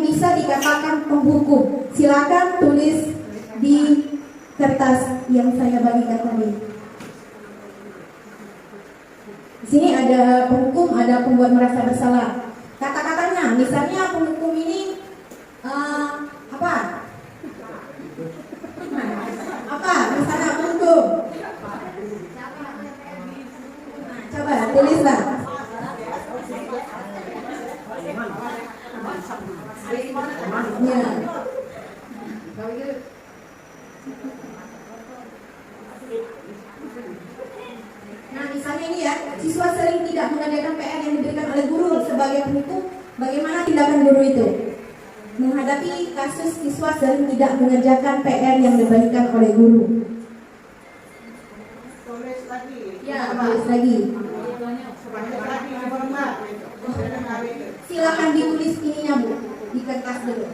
bisa dikatakan penghukum? Silakan tulis di kertas yang saya bagikan tadi. Di sini ada penghukum, ada pembuat merasa bersalah. Kata-katanya, misalnya penghukum ini apa? Misalnya penghukum. Coba tulislah. Ya. Nah, misalnya ini ya, siswa sering tidak mengerjakan PR yang diberikan oleh guru. Sebagai penghukum, bagaimana tindakan guru itu? Menghadapi kasus siswa sering tidak mengerjakan PR yang diberikan oleh guru. Tulis lagi. Ya, tulis lagi. Silakan ditulis ininya Bu, di kertas dulu.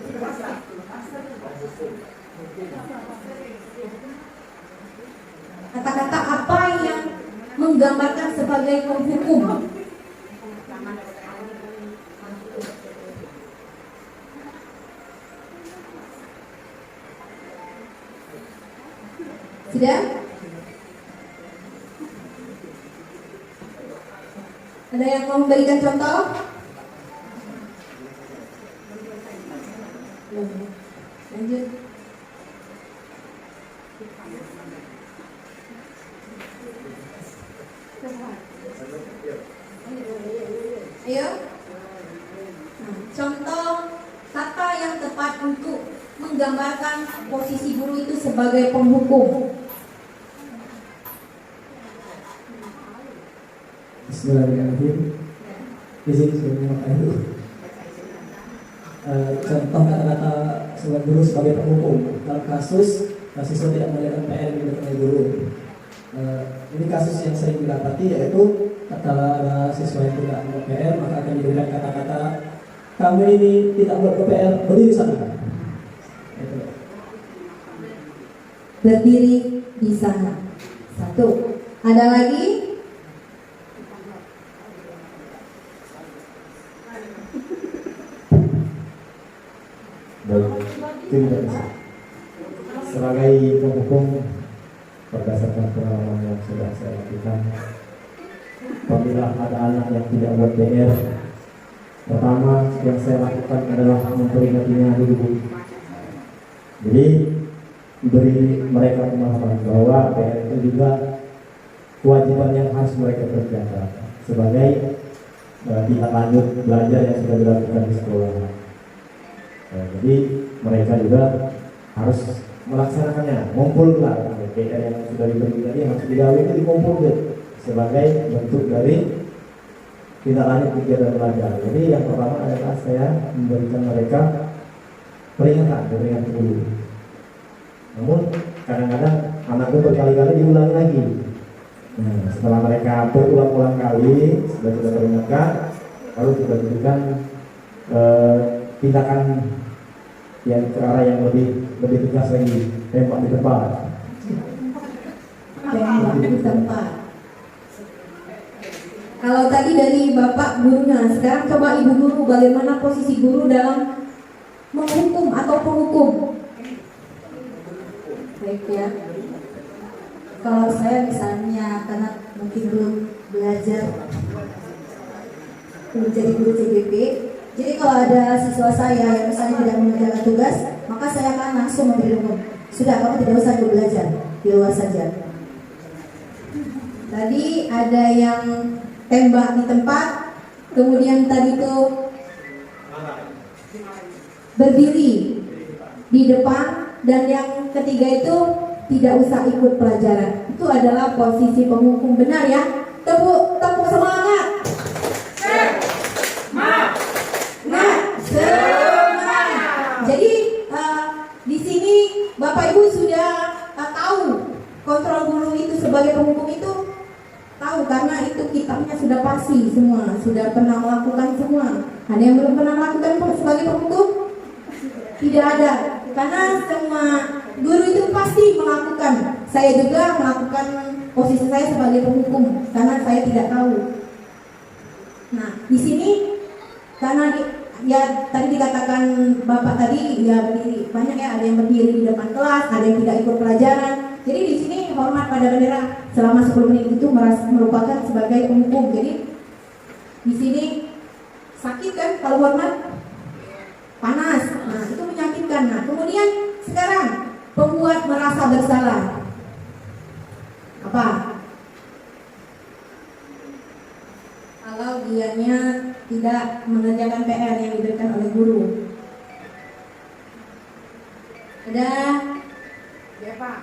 Kata-kata apa yang menggambarkan sebagai penghukum? Sudah? Ada yang mau memberikan contoh? Lanjut. Ayo. Contoh kata yang tepat untuk menggambarkan posisi guru itu sebagai penghukum. Bismillahirrahmanirrahim. Izin sebelumnya Pak Ibu. Contoh kata-kata sebagai guru sebagai penghukum dalam kasus siswa tidak mengerjakan PR yang diberikan oleh guru. Ini kasus yang sering didapati, yaitu tatkala ada siswa yang tidak membuat PR, maka akan diberikan kata-kata, kamu ini tidak membuat PR, berdiri sana. Berdiri di sana. Satu. Ada lagi? Tidak bisa. Sebagai penghukum, berdasarkan pengalaman yang sudah saya lakukan, apabila ada anak yang tidak buat PR, Pertama yang saya lakukan adalah memperingatinya dulu. Jadi beri mereka pemahaman bahwa PR itu juga kewajiban yang harus mereka kerjakan sebagai tindak lanjut belajar yang sudah dilakukan di sekolah. Jadi mereka juga harus melaksanakannya, ngumpulkan PR yang sudah diberi tadi harus digawe itu dikumpulkan sebagai bentuk dari tindak lanjut kegiatan belajar. Jadi yang pertama adalah saya memberikan mereka peringatan dulu. Namun kadang-kadang anakku berkali-kali diulangi lagi. Nah, setelah mereka berulang-ulang kali sudah teringatkan, lalu kita berikan tindakan yang ke arah yang lebih tegas lagi, tembak di tempat. Tembak di tempat. Kalau tadi dari Bapak gurunya, sekarang coba Ibu guru, bagaimana posisi guru dalam menghukum atau penghukum? Baik ya. Kalau saya misalnya karena mungkin belum belajar menjadi guru CGP, jadi kalau ada siswa saya yang misalnya tidak mengerjakan tugas, maka saya akan langsung memberi hukum. Sudah, kamu tidak usah belajar, di luar saja. Tadi ada yang tembak di tempat, kemudian tadi itu berdiri di depan, dan yang ketiga itu tidak usah ikut pelajaran. Itu adalah posisi penghukum, benar ya? Tepuk semangat. Semangat. Jadi di sini Bapak Ibu sudah tahu kontrol guru itu sebagai penghukum itu tahu, karena itu kitabnya sudah pasti semua, sudah pernah melakukan semua. Ada yang belum pernah melakukan sebagai penghukum? Tidak ada, karena semua guru itu pasti melakukan. Saya juga melakukan posisi saya sebagai penghukum karena saya tidak tahu. Nah, di sini karena ya tadi dikatakan Bapak tadi ya berdiri, banyak ya, ada yang berdiri di depan kelas, ada yang tidak ikut pelajaran. Jadi di sini hormat pada bendera selama 10 menit itu merupakan sebagai penghukum. Jadi di sini sakit kan kalau hormat? Panas. Nah, itu menyakitkan. Nah, kemudian sekarang pembuat merasa bersalah. Apa? Kalau dianya tidak mengerjakan PR yang diberikan oleh guru. Ada? Ya, Pak.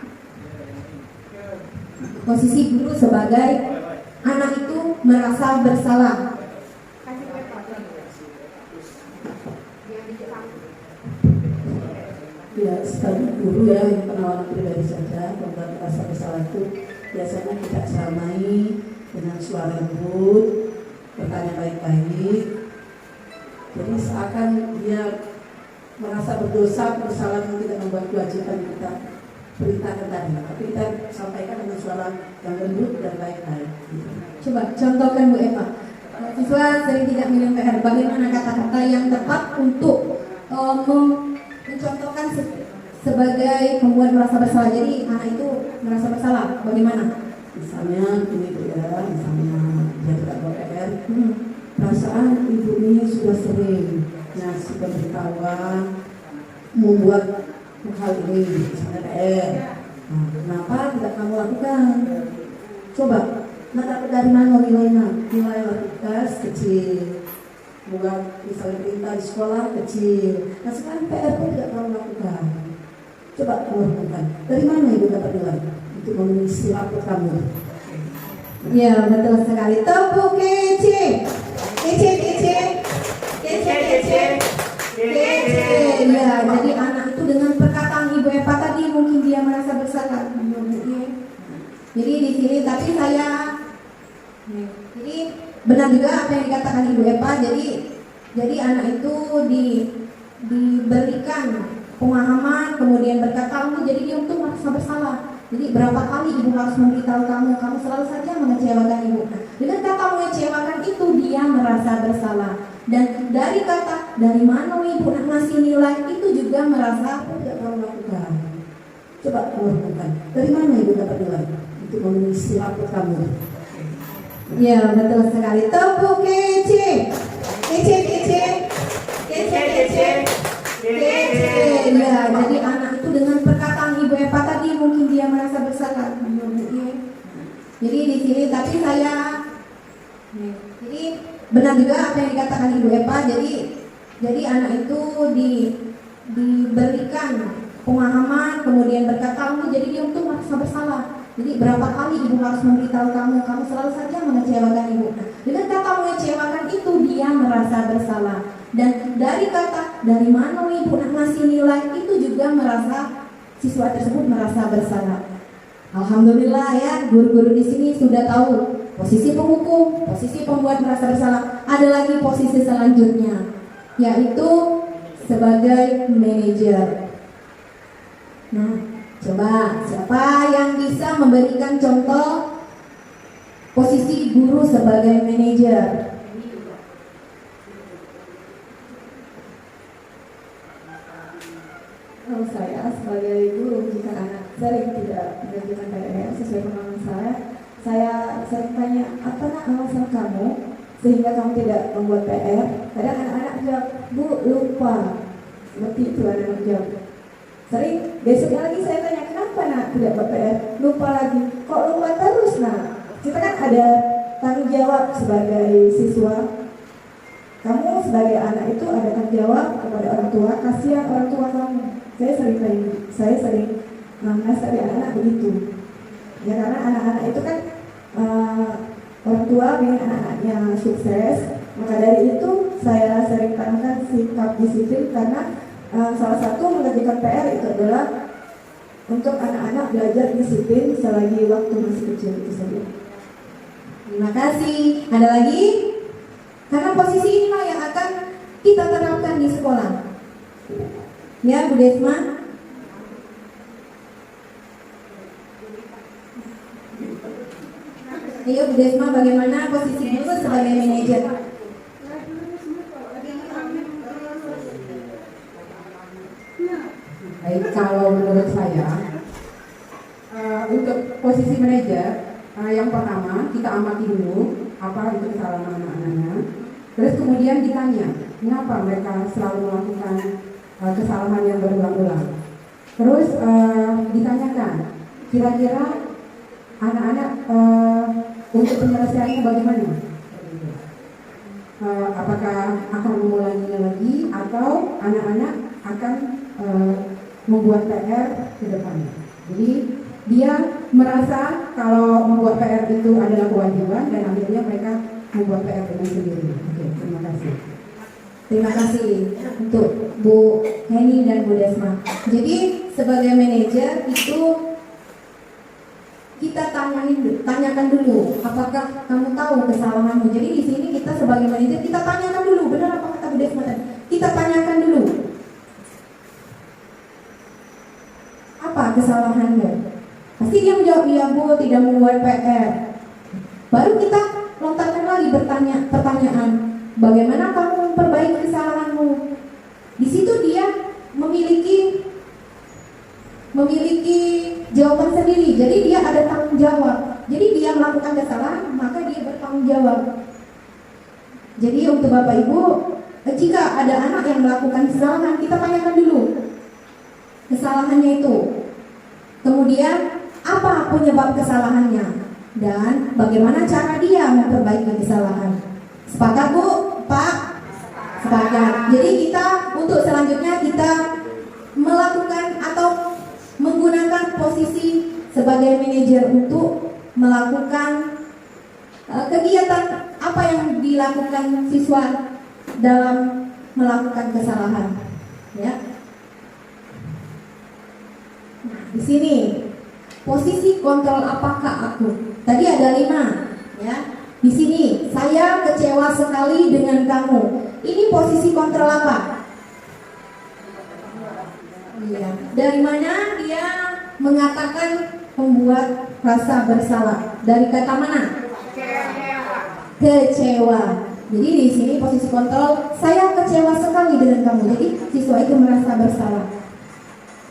Posisi guru sebagai anak itu merasa bersalah. Ya, sebagai guru ya, yang pengalaman pribadi saja, membuat rasa bersalah itu biasanya kita seramai dengan suara lembut, bertanya baik-baik. Jadi seakan dia merasa berdosa, bersalah dan tidak membuat kewajiban yang kita beritakan tadi. Tapi kita sampaikan dengan suara yang lembut dan baik-baik. Coba contohkan Bu Eva. Siswa sering tidak minum PR. Bagaimana kata-kata yang tepat untuk mencontohkan sebagai pembuat merasa bersalah. Jadi anak itu merasa bersalah. Bagaimana? Misalnya ini Bu ya, misalnya dia tidak bawa PR. Perasaan ibu ini sudah sering ngasih pemberitahuan membuat hal ini, misalnya PR. Nah, kenapa tidak kamu lakukan? Coba, nah dapat dari mana nilainya? Nilai tugas kecil, buat misalnya perintah di sekolah kecil. Nah sekarang PR pun tidak kamu lakukan. Coba kamu lakukan. Dari mana ibu dapat nilai untuk mengisi rapor kamu? Ya, betul sekali. Tepuk kece. Kece, kece. Kece, kece. Kece. Ya, jadi anak itu dengan perkataan Ibu Eva tadi mungkin dia merasa bersalah. Jadi di sini tapi saya jadi benar juga apa yang dikatakan Ibu Eva. Jadi anak itu diberikan pemahaman, kemudian berkata jadi dia untuk merasa bersalah. Jadi berapa kali ibu harus memberitahu kamu selalu saja mengecewakan ibu. Nah, dengan kata mengecewakan itu dia merasa bersalah. Dan dari kata dari mana ibu nak ngasih nilai itu juga merasa tidak kamu lakukan. Coba kamu lakukan. Dari mana ibu dapat nilai untuk mengisi rapor kamu? Ya, betul sekali. Tepuk kece. Kece, kece. Kece, kece. Kece. Ya, jadi anak itu dengan perkataan Ibu Eva tadi mungkin dia merasa bersalah. Jadi di sini tapi saya jadi benar juga apa yang dikatakan Ibu Eva. Jadi anak itu diberikan pemahaman, kemudian berkata kamu, jadi dia untuk merasa bersalah. Jadi berapa kali ibu harus memberitahu kamu selalu saja mengecewakan ibu. Dengan kata mengecewakan itu dia merasa bersalah. Dan dari kata dari mana ibu nak ngasih nilai itu juga merasa siswa tersebut merasa bersalah. Alhamdulillah ya, guru-guru di sini sudah tahu posisi penghukum, posisi pembuat merasa bersalah. Ada lagi posisi selanjutnya, yaitu sebagai manajer. Nah, coba siapa yang bisa memberikan contoh posisi guru sebagai manajer? Kalau saya sebagai guru, jika anak sering tidak mengerjakan PR sesuai pengalaman saya sering tanya, apa nak alasan kamu sehingga kamu tidak membuat PR? Kadang anak-anak jawab, Bu, lupa. Seperti itu anak-anak jawab. Sering, besoknya lagi saya tanya, kenapa nak tidak buat PR? Lupa lagi. Kok lupa terus nak? Kita kan ada tanggung jawab sebagai siswa. Kamu sebagai anak itu ada tanggung jawab kepada orang tua, kasihan orang tua kamu. Saya sering menasihati anak-anak begitu. Ya karena anak-anak itu kan orang tua ingin anak-anaknya sukses. Maka dari itu saya sering tanamkan sikap disiplin karena salah satu mengerjakan PR itu adalah untuk anak-anak belajar disiplin selagi waktu masih kecil itu saja. Terima kasih. Ada lagi? Karena posisi inilah yang akan kita terapkan di sekolah. Ya, Bu Desma. Ayo Bu Desma, bagaimana posisi guru sebagai manajer? Baik, kalau menurut saya untuk posisi manajer yang pertama kita amati dulu apa itu kesalahan anak-anaknya. Terus kemudian ditanya mengapa mereka selalu melakukan kesalahan yang berulang-ulang. Terus ditanyakan kira-kira anak-anak untuk penyelesaiannya bagaimana? Apakah akan mengulanginya lagi atau anak-anak akan membuat PR ke depannya? Jadi dia merasa kalau membuat PR itu adalah kewajiban dan akhirnya mereka membuat PR dengan sendiri. Oke, terima kasih. Terima kasih untuk Bu Heni dan Bu Desma. Jadi sebagai manajer itu kita tanyakan dulu, apakah kamu tahu kesalahanmu. Jadi di sini kita sebagai manajer kita tanyakan dulu, benar apa kata Bu Desma tadi? Kita tanyakan dulu, apa kesalahanmu? Pasti dia menjawab, iya Bu, tidak membuat PR. Baru kita lontarkan lagi pertanyaan, bagaimana kamu memperbaiki kesalahanmu? Di situ dia memiliki jawaban sendiri. Jadi dia ada tanggung jawab. Jadi dia melakukan kesalahan, maka dia bertanggung jawab. Jadi untuk Bapak Ibu, jika ada anak yang melakukan kesalahan, kita tanyakan dulu kesalahannya itu. Kemudian apa penyebab kesalahannya dan bagaimana cara dia memperbaiki kesalahan. Sepakat Bu? Pak? Sepakat. Jadi kita untuk selanjutnya kita melakukan atau menggunakan posisi sebagai manajer untuk melakukan kegiatan apa yang dilakukan siswa dalam melakukan kesalahan. Ya. Nah, di sini posisi kontrol apakah aku? Tadi ada 5, ya. Di sini saya kecewa sekali dengan kamu. Ini posisi kontrol apa? Iya. Dari mana dia mengatakan membuat rasa bersalah? Dari kata mana? Kecewa. Jadi di sini posisi kontrol, saya kecewa sekali dengan kamu. Jadi siswa itu merasa bersalah.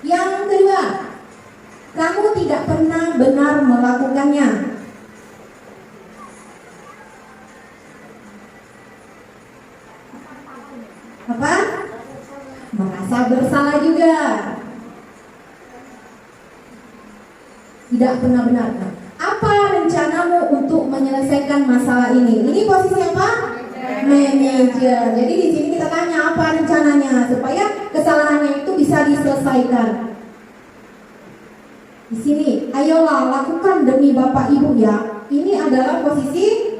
Yang kedua, kamu tidak pernah benar melakukannya. merasa bersalah juga. Tidak pernah benar. Nah, apa rencanamu untuk menyelesaikan masalah ini? Ini posisi apa? Manajer. Jadi di sini kita tanya apa rencananya supaya kesalahannya itu bisa diselesaikan. Di sini, ayolah lakukan demi Bapak Ibu ya. Ini adalah posisi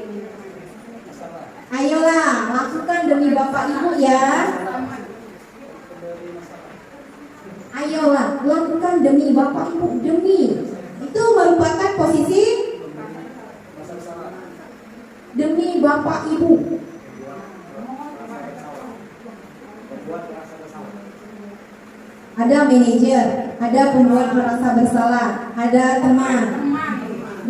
ayolah lakukan demi Bapak Ibu ya. Ayolah lakukan demi Bapak Ibu, demi. Itu merupakan posisi demi Bapak Ibu. Ada manajer, ada pembuat merasa bersalah, ada teman.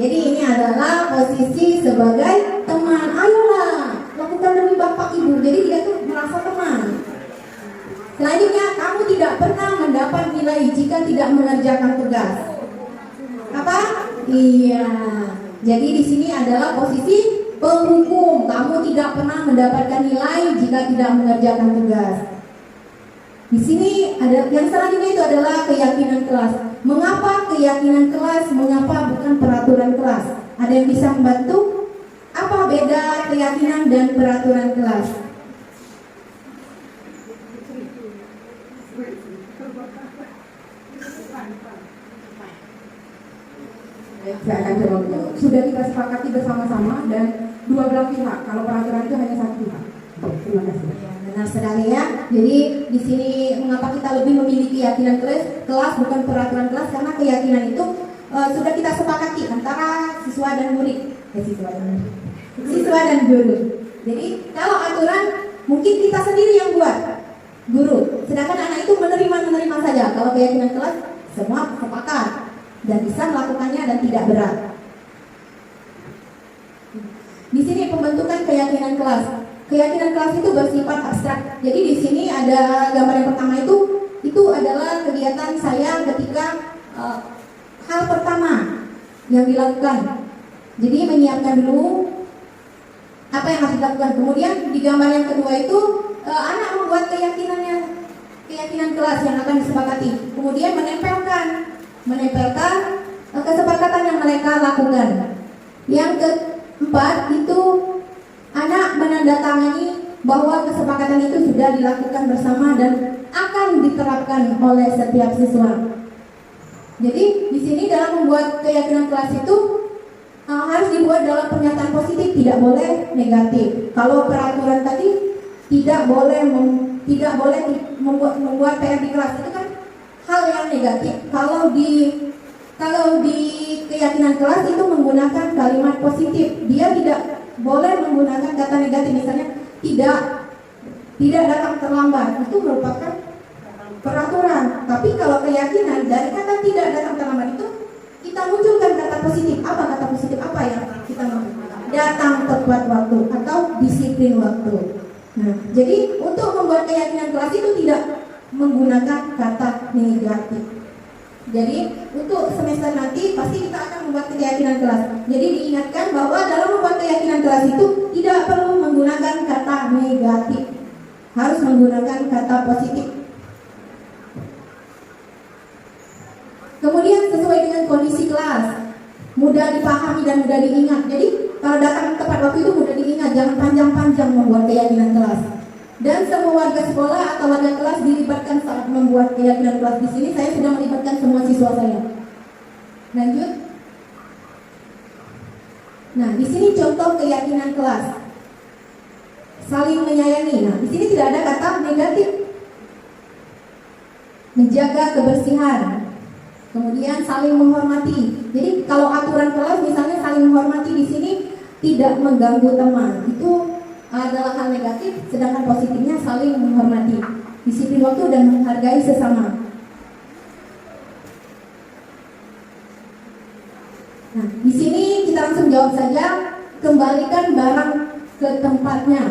Jadi ini adalah posisi sebagai teman. Ayolah lakukan demi Bapak Ibu. Jadi dia tuh merasa teman. Selanjutnya, kamu tidak pernah mendapat nilai jika tidak mengerjakan tugas. Apa? Iya. Jadi di sini adalah posisi penghukum. Kamu tidak pernah mendapatkan nilai jika tidak mengerjakan tugas. Di sini ada yang selanjutnya itu adalah keyakinan kelas. Mengapa keyakinan kelas? Mengapa bukan peraturan kelas? Ada yang bisa membantu? Apa beda keyakinan dan peraturan kelas? Saya akan coba menjawab. Sudah kita sepakati bersama-sama dan dua belah pihak. Kalau peraturan itu hanya satu pihak. Terima kasih. Benar sekali ya. Jadi di sini mengapa kita lebih memilih keyakinan kelas bukan peraturan kelas, karena keyakinan itu sudah kita sepakati antara siswa dan murid. Siswa dan guru. Jadi kalau aturan mungkin kita sendiri yang buat, guru. Sedangkan anak itu menerima saja. Kalau keyakinan kelas semua sepakat dan bisa melakukannya dan tidak berat. Di sini pembentukan keyakinan kelas. Keyakinan kelas itu bersifat abstrak. Jadi di sini ada gambar yang pertama itu adalah kegiatan saya ketika hal pertama yang dilakukan. Jadi menyiapkan dulu apa yang harus dilakukan. Kemudian di gambar yang kedua itu anak membuat keyakinan kelas yang akan disepakati. Kemudian menempelkan kesepakatan yang mereka lakukan. Yang keempat itu anak menandatangani bahwa kesepakatan itu sudah dilakukan bersama dan akan diterapkan oleh setiap siswa. Jadi di sini dalam membuat keyakinan kelas itu harus dibuat dalam pernyataan positif, tidak boleh negatif. Kalau peraturan tadi tidak boleh membuat PR di kelas, itu kan hal yang negatif. Kalau di keyakinan kelas itu menggunakan kalimat positif. Dia tidak boleh menggunakan kata negatif, misalnya tidak datang terlambat. Itu merupakan peraturan. Tapi kalau keyakinan dari kata tidak datang terlambat itu kita munculkan kata positif. Apa kata positif? Apa yang kita mau? Datang tepat waktu atau disiplin waktu. Nah, jadi untuk membuat keyakinan kelas itu tidak menggunakan kata negatif. Jadi untuk semester nanti pasti kita akan membuat keyakinan kelas. Jadi diingatkan bahwa dalam membuat keyakinan kelas itu tidak perlu menggunakan kata negatif, harus menggunakan kata positif. Kemudian sesuai dengan kondisi kelas, mudah dipahami dan mudah diingat. Jadi kalau datang tepat waktu itu mudah diingat, jangan panjang-panjang membuat keyakinan kelas. Dan semua warga sekolah atau warga kelas dilibatkan saat membuat keyakinan kelas. Di sini saya sudah melibatkan semua siswa saya. Lanjut. Nah, di sini contoh keyakinan kelas. Saling menyayangi. Nah, di sini tidak ada kata negatif. Menjaga kebersihan. Kemudian saling menghormati. Jadi kalau aturan kelas misalnya saling menghormati di sini tidak mengganggu teman. Itu adalah hal negatif, sedangkan positifnya saling menghormati, disiplin waktu dan menghargai sesama. Nah, di sini kita langsung jawab saja, kembalikan barang ke tempatnya.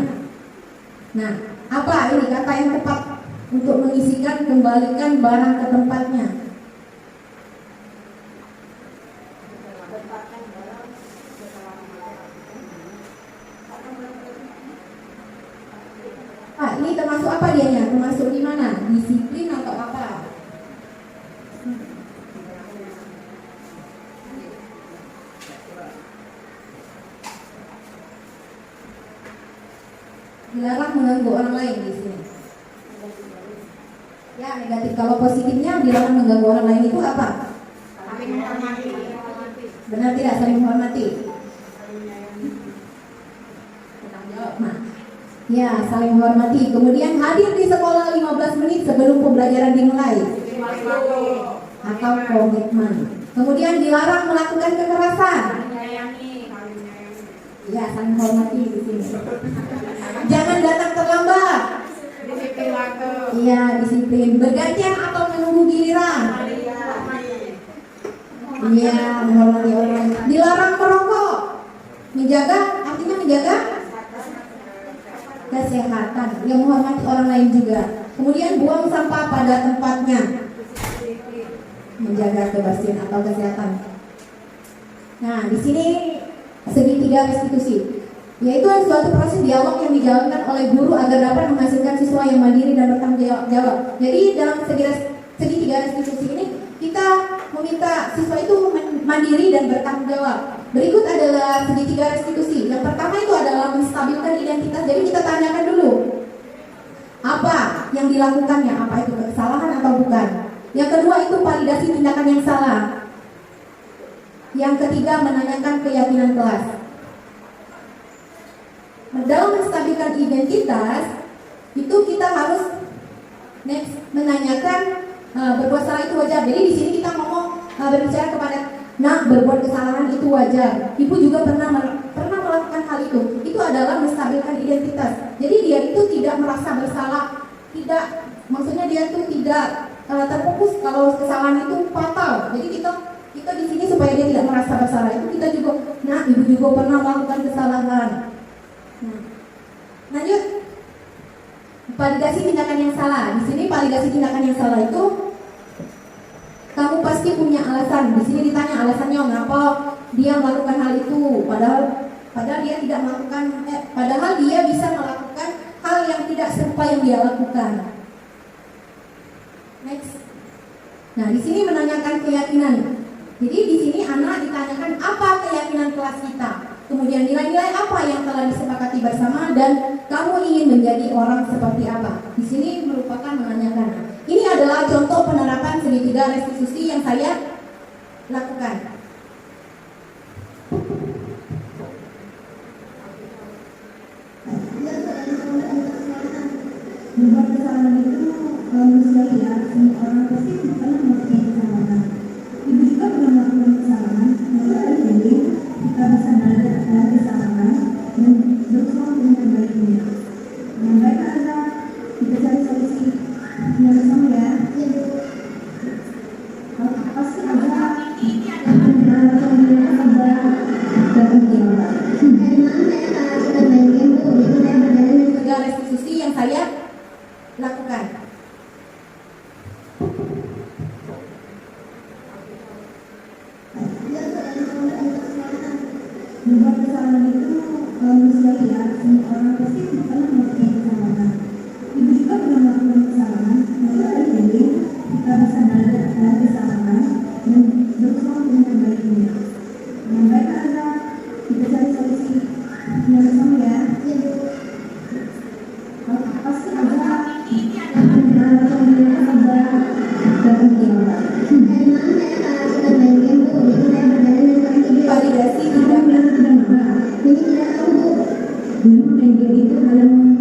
Nah, apa ini kata yang tepat untuk mengisikan kembalikan barang ke tempatnya? Ini termasuk apa dianya? Termasuk di mana? Di dilarang mengganggu orang lain di sini. Ya, negatif. Kalau positifnya dilarang mengganggu orang lain itu apa? Saling menghormati. Benar tidak? Saling menghormati. Nah, ya, saling menghormati. Kemudian hadir di sekolah 15 menit sebelum pembelajaran dimulai. Atau komitmen. Kemudian dilarang melakukan kekerasan. Ya, saling menghormati di sini. Jangan datang terlambat. Disiplin waktu. Iya, disiplin. Bergantian atau menunggu giliran. Iya, menghormati orang lain. Dilarang merokok. Menjaga, artinya menjaga kesehatan. Yang menghormati orang lain juga. Kemudian buang sampah pada tempatnya. Menjaga kebersihan atau kesehatan. Nah, di sini segitiga restitusi, yaitu suatu proses dialog yang dijalankan oleh guru agar dapat menghasilkan siswa yang mandiri dan bertanggung jawab. Jadi dalam segitiga restitusi ini kita meminta siswa itu mandiri dan bertanggung jawab. Berikut adalah segitiga restitusi. Yang pertama itu adalah menstabilkan identitas. Jadi kita tanyakan dulu apa yang dilakukannya, apa itu kesalahan atau bukan. Yang kedua itu validasi tindakan yang salah. Yang ketiga menanyakan keyakinan kelas. Dalam menstabilkan identitas itu kita harus menanyakan berbuat salah itu wajar. Jadi di sini kita ngomong berbicara kepada nak berbuat kesalahan itu wajar. Ibu juga pernah melakukan hal itu. Itu adalah menstabilkan identitas. Jadi dia itu tidak merasa bersalah, maksudnya dia itu tidak terfokus kalau kesalahan itu fatal. Jadi kita di sini supaya dia tidak merasa bersalah itu kita juga, nah ibu juga pernah melakukan kesalahan. Nah, lanjut, validasi tindakan yang salah. Di sini validasi tindakan yang salah itu kamu pasti punya alasan. Di sini ditanya alasannya mengapa dia melakukan hal itu, padahal dia tidak melakukan, padahal dia bisa melakukan hal yang tidak serupa yang dia lakukan. Next. Nah, di sini menanyakan keyakinan. Jadi di sini anak ditanyakan apa keyakinan kelas kita. Kemudian nilai-nilai apa yang telah disepakati bersama dan kamu ingin menjadi orang seperti apa. Di sini merupakan menanyakan. Ini adalah contoh penerapan segitiga restitusi yang saya lakukan. Membuat kesalahan itu manusia ya, semua orang pasti pernah melakukan kesalahan. Ibu juga pernah melakukan kesalahan, maka jadi kita bisa belajar dari kesalahan dan berusaha untuk memperbaikinya. Yang baik adalah kita cari solusi yang bersama ya. Pasti ada alasan yang ada dalam jawaban. Segitiga restitusi yang saya lakukan. Membuat kesalahan itu manusia ya, semua orang pasti pernah melakukan kesalahan. Ibu juga pernah melakukan kesalahan, maka jadi kita bisa belajar dari kesalahan dan berusaha untuk memperbaikinya. Yang baik adalah kita cari solusi yang bersama ya. Pasti ada alasan yang ada dalam jawaban. Validasi tindakan. Memang media itu dalam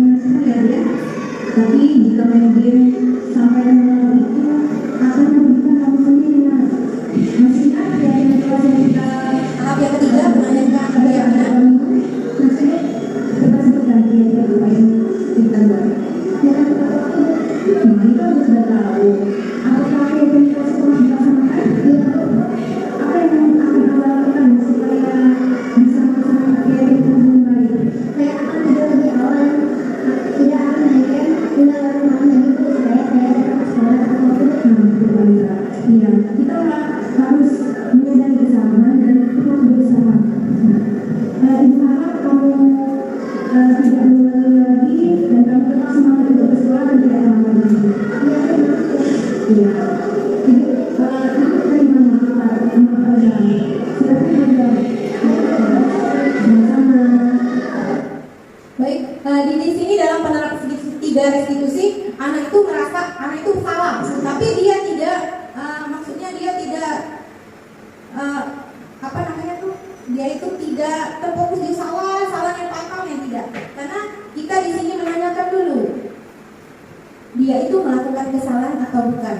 dia itu melakukan kesalahan atau bukan.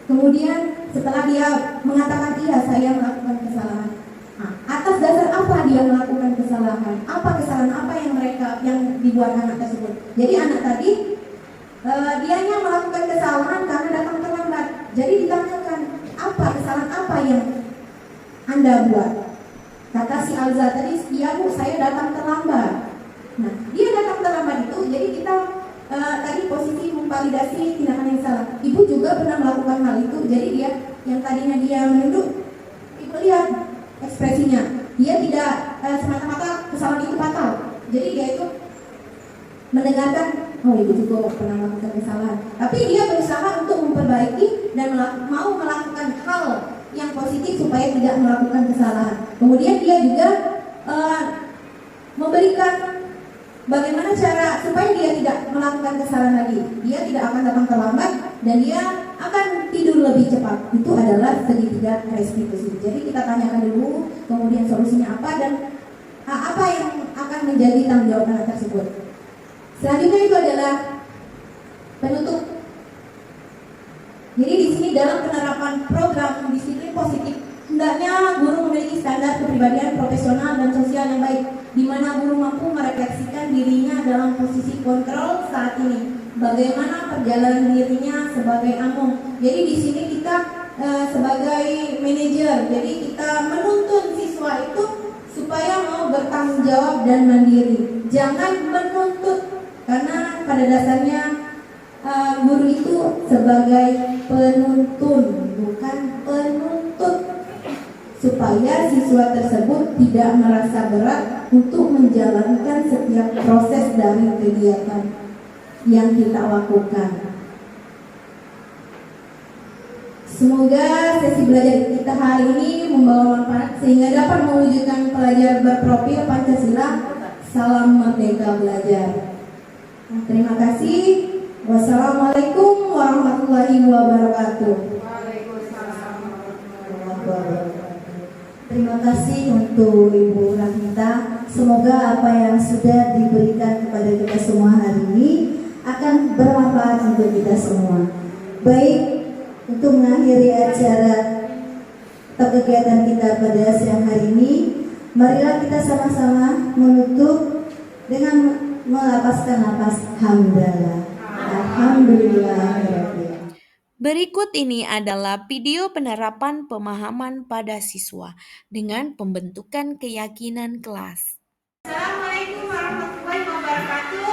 Kemudian setelah dia mengatakan iya saya melakukan kesalahan, nah, atas dasar apa dia melakukan kesalahan? Apa kesalahan apa yang dibuat anak tersebut? Jadi anak tadi dianya melakukan kesalahan karena datang terlambat. Jadi ditanyakan apa kesalahan apa yang Anda buat? Kata si Alza tadi, iya Bu, saya datang terlambat. Nah, dia datang terlambat itu, jadi kita tadi posisi memvalidasi tindakan yang salah. Ibu juga pernah melakukan hal itu, jadi dia yang tadinya dia menunduk, Ibu lihat ekspresinya, dia tidak semata-mata kesalahan itu fatal. Jadi dia itu mendengarkan, oh Ibu juga pernah melakukan kesalahan, tapi dia berusaha untuk memperbaiki dan mau melakukan hal yang positif supaya tidak melakukan kesalahan. Kemudian dia juga memberikan bagaimana cara supaya dia tidak melakukan kesalahan lagi. Dia tidak akan datang terlambat dan dia akan tidur lebih cepat. Itu adalah segitiga restitusi. Jadi kita tanyakan dulu, kemudian solusinya apa dan apa yang akan menjadi tanggung jawab anak tersebut. Selanjutnya itu adalah penutup. Jadi di sini dalam penerapan program disiplin positif, hendaknya guru memiliki standar kepribadian profesional dan sosial yang baik, di mana guru mampu merefleksikan dirinya dalam posisi kontrol saat ini, bagaimana perjalanan dirinya sebagai among. Jadi di sini kita sebagai manajer, jadi kita menuntun siswa itu supaya mau bertanggung jawab dan mandiri. Jangan menuntut, karena pada dasarnya guru itu sebagai penuntun, bukan penuntut, supaya siswa tersebut tidak merasa berat untuk menjalankan setiap proses dari kegiatan yang kita lakukan. Semoga sesi belajar kita hari ini membawa manfaat sehingga dapat mewujudkan pelajar berprofil Pancasila. Salam Merdeka Belajar. Terima kasih. Wassalamualaikum warahmatullahi wabarakatuh. Terima kasih untuk Ibu Rafita. Semoga apa yang sudah diberikan kepada kita semua hari ini akan bermanfaat untuk kita semua. Baik, untuk mengakhiri acara atau kegiatan kita pada siang hari ini, marilah kita sama-sama menutup dengan melapaskan napas hamdalah. Alhamdulillah. Berikut ini adalah video penerapan pemahaman pada siswa dengan pembentukan keyakinan kelas. Assalamualaikum warahmatullahi wabarakatuh.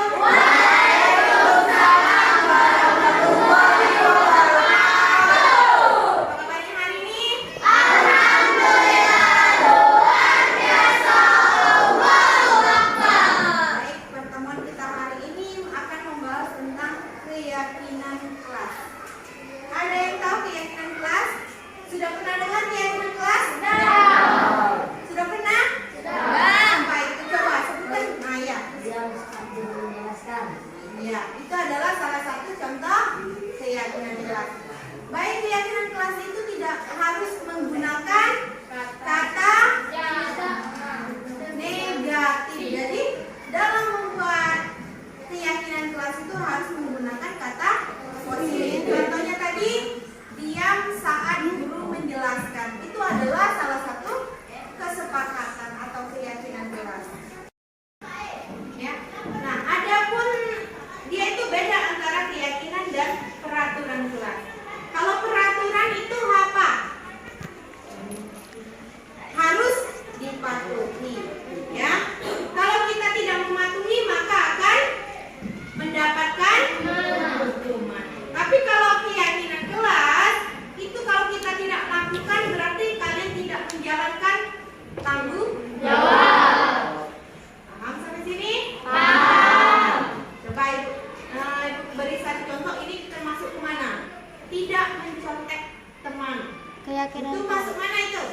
Keyakinan itu masuk mana itu?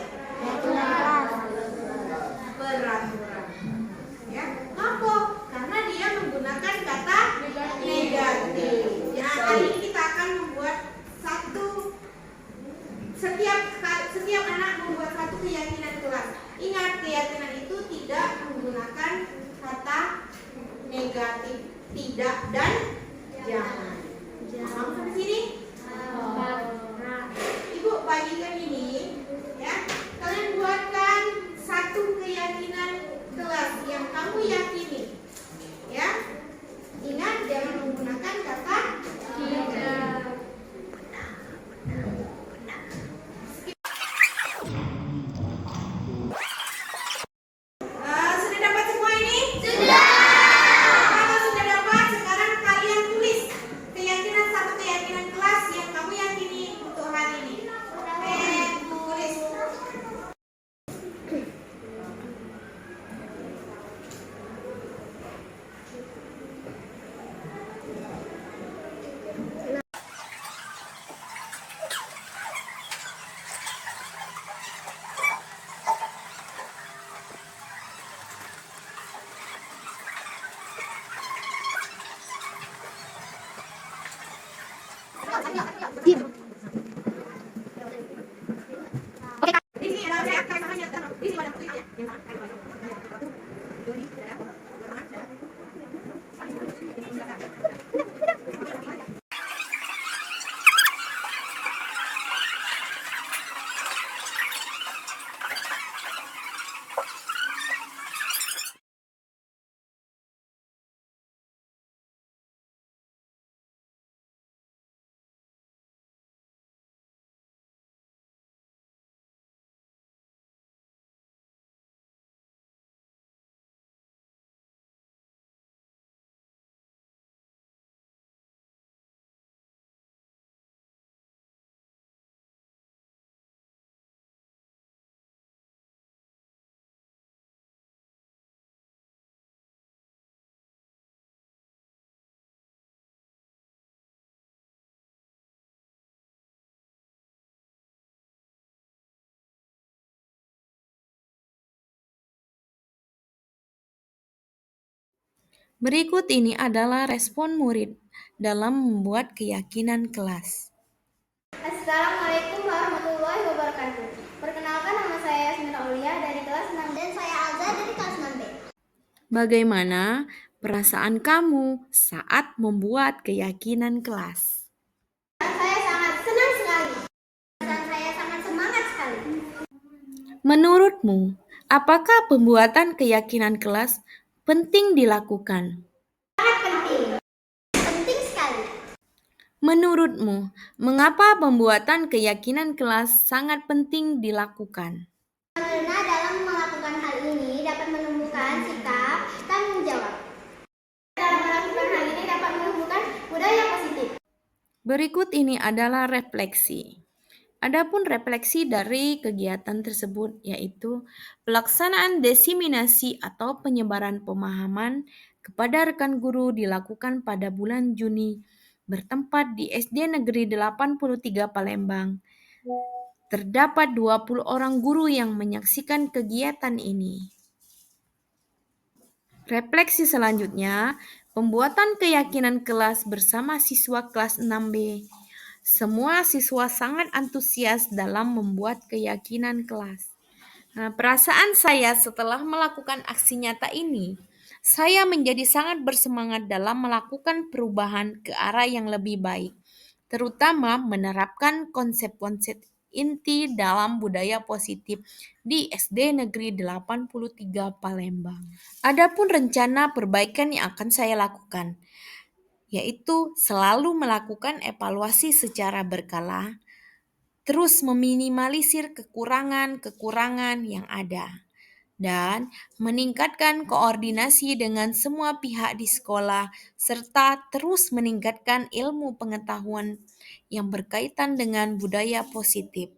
Peraturan. Ya, kenapa? Karena dia menggunakan kata negatif. Nah, hari ini kita akan membuat setiap anak membuat satu keyakinan kelas. Ingat, keyakinan itu tidak menggunakan kata negatif, tidak dan jangan. Berikut ini adalah respon murid dalam membuat keyakinan kelas. Assalamualaikum warahmatullahi wabarakatuh. Perkenalkan, nama saya Yasmin Aulia dari kelas 6 dan saya Alza dari kelas 6B. Bagaimana perasaan kamu saat membuat keyakinan kelas? Saya sangat senang sekali dan saya sangat semangat sekali. Menurutmu, apakah pembuatan keyakinan kelas penting dilakukan? Sangat penting. Penting sekali. Menurutmu, mengapa pembuatan keyakinan kelas sangat penting dilakukan? Karena dalam melakukan hal ini dapat menumbuhkan sikap tanggung jawab. Dalam melakukan hal ini dapat menumbuhkan budaya positif. Berikut ini adalah refleksi. Adapun refleksi dari kegiatan tersebut yaitu pelaksanaan diseminasi atau penyebaran pemahaman kepada rekan guru dilakukan pada bulan Juni bertempat di SD Negeri 83 Palembang. Terdapat 20 orang guru yang menyaksikan kegiatan ini. Refleksi selanjutnya, pembuatan keyakinan kelas bersama siswa kelas 6B. Semua siswa sangat antusias dalam membuat keyakinan kelas. Nah, perasaan saya setelah melakukan aksi nyata ini, saya menjadi sangat bersemangat dalam melakukan perubahan ke arah yang lebih baik, terutama menerapkan konsep-konsep inti dalam budaya positif di SD Negeri 83 Palembang. Adapun rencana perbaikan yang akan saya lakukan, yaitu selalu melakukan evaluasi secara berkala, terus meminimalisir kekurangan-kekurangan yang ada, dan meningkatkan koordinasi dengan semua pihak di sekolah, serta terus meningkatkan ilmu pengetahuan yang berkaitan dengan budaya positif.